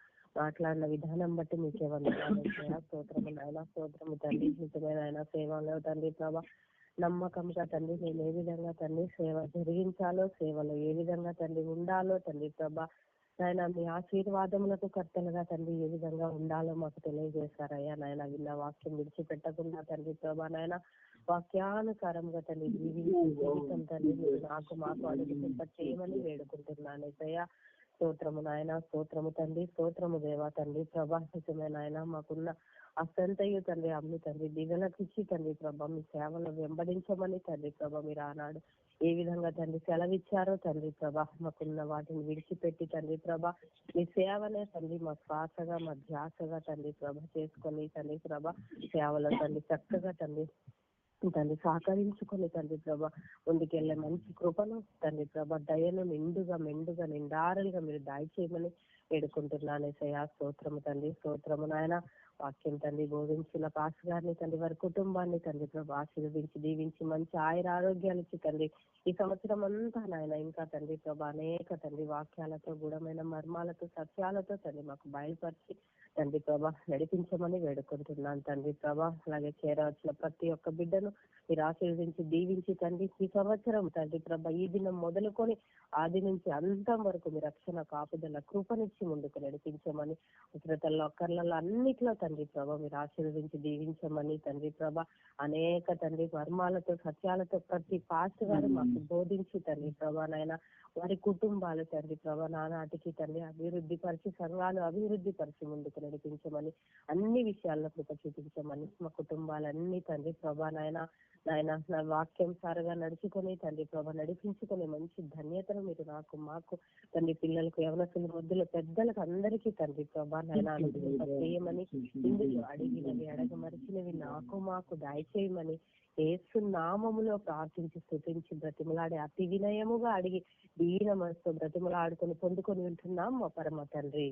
మాట్లాడిన విధానం బట్టి మీకే వందనాలు యేసయ్యా. స్తోత్రము నాయన, స్తోత్రము తండ్రి. నిజమైన ఆయన సేవలో తండ్రి ప్రభా నమ్మకంగా తండ్రి నేను ఏ విధంగా తండ్రి సేవ జరిగించాలో, సేవలో ఏ విధంగా తండ్రి ఉండాలో తండ్రి ప్రభా నాయన, మీ ఆశీర్వాదములకు కర్తలుగా తండ్రి ఏ విధంగా ఉండాలో మాకు తెలియజేశారయ్యా నాయన. విన్న వాక్యం విడిచిపెట్టకుండా తండ్రి ప్రభా నాయన వాక్యానుసారంగా తండ్రి జీవితం తండ్రి మీరు నాకు మాకు అడుగుతుంట చేయమని వేడుకుంటున్నాను యేసయ్యా. స్తోత్రము నాయన, స్తోత్రము తండ్రి, స్తోత్రము దేవా తండ్రి ప్రభా. నిజమే నాయన, మాకున్న అసంతయు తండ్రి అమ్మి తండ్రి దిగలకు ఇచ్చి తండ్రి ప్రభా మీ సేవలో వెంబడించమని తండ్రి ప్రభా మీరు ఆనాడు ఏ విధంగా తండ్రి సెలవిచ్చారో తండ్రి ప్రభా మాకున్న వాటిని విడిచిపెట్టి తండ్రి ప్రభా మీ సేవనే తండ్రి మా శ్వాసగా మా ధ్యాసగా తండ్రి ప్రభా చేసుకొని తండ్రి ప్రభా సేవలో తండ్రి చక్కగా తండ్రి తండ్రి సహకరించుకొని తండ్రి ప్రభా ముందుకెళ్ళే మంచి కృపను తండ్రి ప్రభా దయను మెండుగా నిండారులుగా మీరు దయచేయమని వేడుకుంటున్నాను ఏసయ్యా. స్తోత్రము తండ్రి, స్తోత్రము నాయన. వాక్యం తండ్రి బోధించిన పాస్ గారిని తండ్రి వారి కుటుంబాన్ని తండ్రి ప్రభా ఆశీర్వదించి దీవించి మంచి ఆయుర ఆరోగ్యాలు ఇచ్చి తండ్రి ఈ సంవత్సరం అంతా నాయన ఇంకా తండ్రి ప్రభా అనేక తండ్రి వాక్యాలతో గుణమైన మర్మాలతో సత్యాలతో తండ్రి మాకు బయలుపరిచి తండ్రి ప్రభా నడిపించమని వేడుకుంటున్నాను తండ్రి ప్రభా. అలాగే చేరవచ్చిన ప్రతి ఒక్క బిడ్డను మీరు ఆశీర్వదించి దీవించి తండ్రి ఈ సంవత్సరం తండ్రి ప్రభా ఈ దినం మొదలుకొని ఆది నుంచి అంతం వరకు మీ రక్షణ కాపుదల కృపనిచ్చి ముందుకు నడిపించమని ఉగ్రతల్లో అక్కర్లలో అన్నిట్లో తండ్రి ప్రభా మీరు ఆశీర్వదించి దీవించమని తండ్రి ప్రభా అనేక తండ్రి మర్మాలతో సత్యాలతో ప్రతి పాస్ట్ గారు మాకు బోధించి తండ్రి ప్రభా నాయన వారి కుటుంబాలు తండ్రి ప్రభా నానాటికి తండ్రి అభివృద్ధి పరిచి సంఘాలు అభివృద్ధి పరిచి ముందుకు నడిపించమని అన్ని విషయాల్లో కృప చూపించమని మా కుటుంబాలన్నీ తండ్రి ప్రభా నాయన నా వాక్యం సారగా నడుచుకొని తండ్రి ప్రభా నడిపించుకునే మంచి ధన్యతను మీరు నాకు మాకు తండ్రి పిల్లలకు యవనస్తులు వృద్ధులు పెద్దలకు అందరికీ తండ్రి ప్రభా నాయన చేయమని ఇందులో అడిగినవి అడగమరిచినవి నాకు మాకు దయచేయమని యేసు నామములో ప్రార్థించి స్తుతించి బ్రతిమలాడి అతి వినయముగా అడిగి దీన మనసుతో బ్రతిమలాడుకొని పొందుకొని ఉంటున్నాం మా పరమ తండ్రి.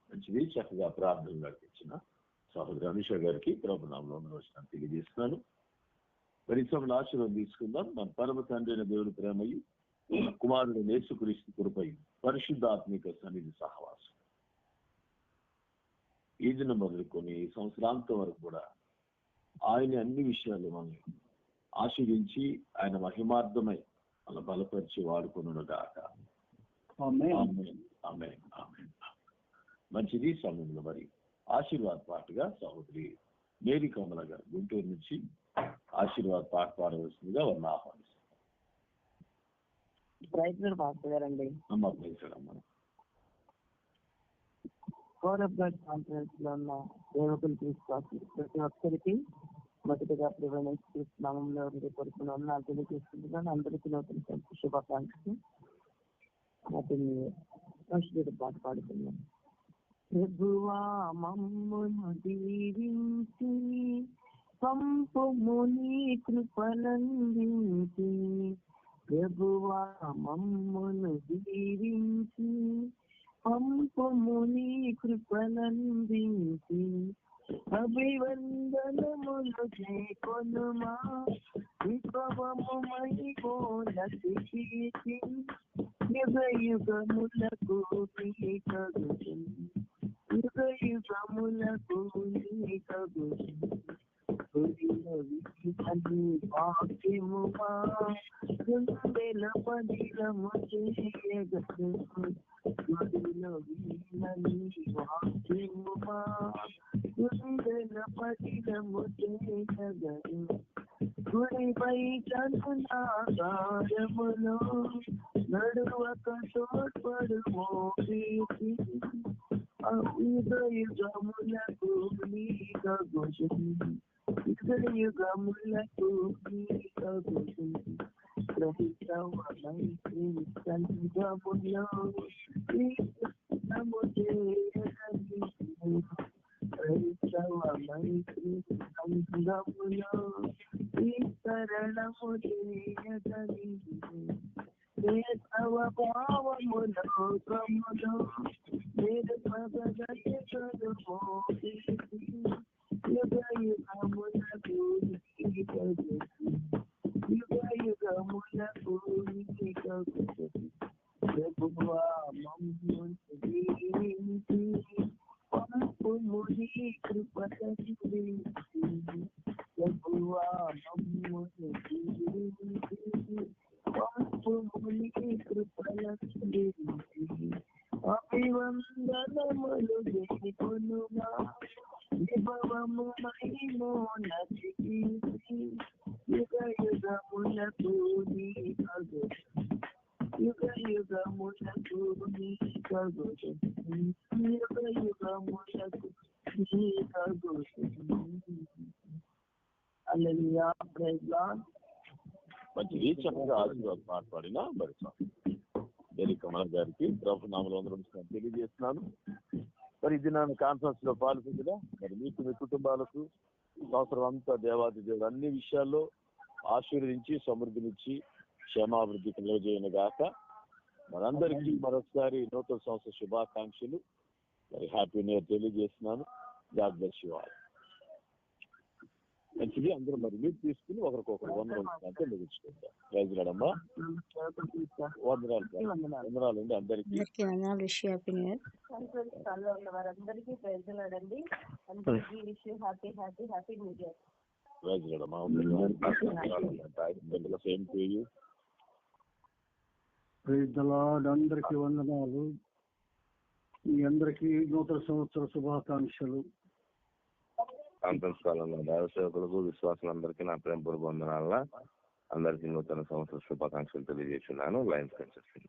మంచిది. చక్కగా ప్రార్థన నడిపించిన సహోదరు అనుష గారికి ప్రభునామంలో వచ్చిన తెలియజేస్తున్నాను. మరి సమయంలో ఆశీర్వాదం తీసుకుందాం. మన పరమ తండ్రి అయిన దేవుని ప్రేమయు కుమారుడు యేసుక్రీస్తు కృపయు పరిశుద్ధాత్మిక సన్నిధి సహవాసం ఈ దినం మొదలుకొని సంవత్సరాంతం వరకు కూడా ఆయన అన్ని విషయాలు మనల్ని ఆశీర్వించి ఆయన మహిమార్థమై మన బలపరిచి వాడుకొనుగాక. మంచిది. సమయంలో మరి ఆశీర్వాద పాటగా సహోదరి మేరీ కమల గారు గుంటూరు నుంచి ఆశీర్వాద పాట పాడవలసిందిగా వారిని ఆహ్వానిస్తాం. అమ్మ ప్రైజ్లాడమ్మా. గౌరవ్ గారి కాన్ఫరెన్స్ లో ఉన్న సేవకులు తీసుకొచ్చి ప్రతి ఒక్కరికి మొదటిగా నామంలో కొడుకున్న వాళ్ళు తెలియజేస్తున్నాను. అందరికీ నూతన శుభాకాంక్షలు. వాటిని సంస్కృత పాట పాడుతున్నాను. ప్రభువా మమ్మును దీవించి పంపుము నీ కృపనందించి, ప్రభువా మమ్మును దీవించి పంపుము నీ కృపనందించి, అభివందనములు చేకొనుమా విభవము మహిమోన్నతికి యుగ యుగములకు నీ కగును, యుగ యుగములకు నీ కగును. వాక్యముమా గుండెల పదిలము చేయగను, గుడిలో వీణని వాక్యముమా గుండెల పదిలము చేయగను. గుడిపై చనునాగారములో నడువక తోడ్పడు మోపీకి, యుగ యుగములకు నీ కగును, యుగ యుగములకు నీ కగును. క్రైస్తవ మైత్రి సంఘములో క్రీస్తము చేయగలిగి, క్రైస్తవ మైత్రి సంఘములో శరణము చేయగలిగి, క్రైస్తవ భావములో క్రములో మీరు పదగలు మోపి, యుగ యుగములకు నీ కగును, యుగ యుగములకు నీ కగును. ప్రభువా మమ్మును దీవించి పంపుము నీ కృపనందించి, ప్రభువా మమ్మును దీవించి పంపుము నీ కృపనందించి, అభివందనములు చేకొనుమా విభవము మహిమోన్నతికి యుగ యుగములకు నీ కగును, యుగ యుగములకు నీ కగును, యుగ యుగములకు నీ కగును. హల్లెలూయా. Praise lord. మంచిది. చక్కగా ఆశీర్వాద పాట పాడిన మరి మేరీ కమల గారికి ప్రభు నామములో తెలియజేస్తున్నాను. మరి ఇది నా కాన్ఫరెన్స్ లో పాల్గొందిగా మరి మీకు మీ కుటుంబాలకు సంవత్సరం అంతా దేవాది దేవుడు అన్ని విషయాల్లో ఆశీర్వదించి సమృద్ధినిచ్చి క్షేమాభివృద్ధి కలుగజేయను గాక. మనందరికీ మరొకసారి నూతన సంవత్సర శుభాకాంక్షలు. మరి హ్యాపీ న్యూ ఇయర్ తెలియజేస్తున్నాను. God bless you all. మంచిది, అందరూ మరి మీరు తీసుకుని ఒకరికొకరు వందనాలు ముగించుకుంటాం. ప్రైజ్లాడమ్మా. వందనాలండి అందరికీ. వారందరికీ ప్రైజ్లాడండి. అందరికీ wish you happy happy happy new year. ప్రైజ్లాడమ్మా. Same to you. Praise the Lord. అందరికీ వందనాలు. మీ అందరికీ నూతన సంవత్సర శుభాకాంక్షలు. కాన్ఫరెన్స్ కాలంలో దైవ సేవకులకు విశ్వాసులందరికీ నా ప్రేమపూర్వక వందనాల అందరికీ నూతన సంవత్సర శుభాకాంక్షలు తెలియజేస్తున్నాను. Lines concession.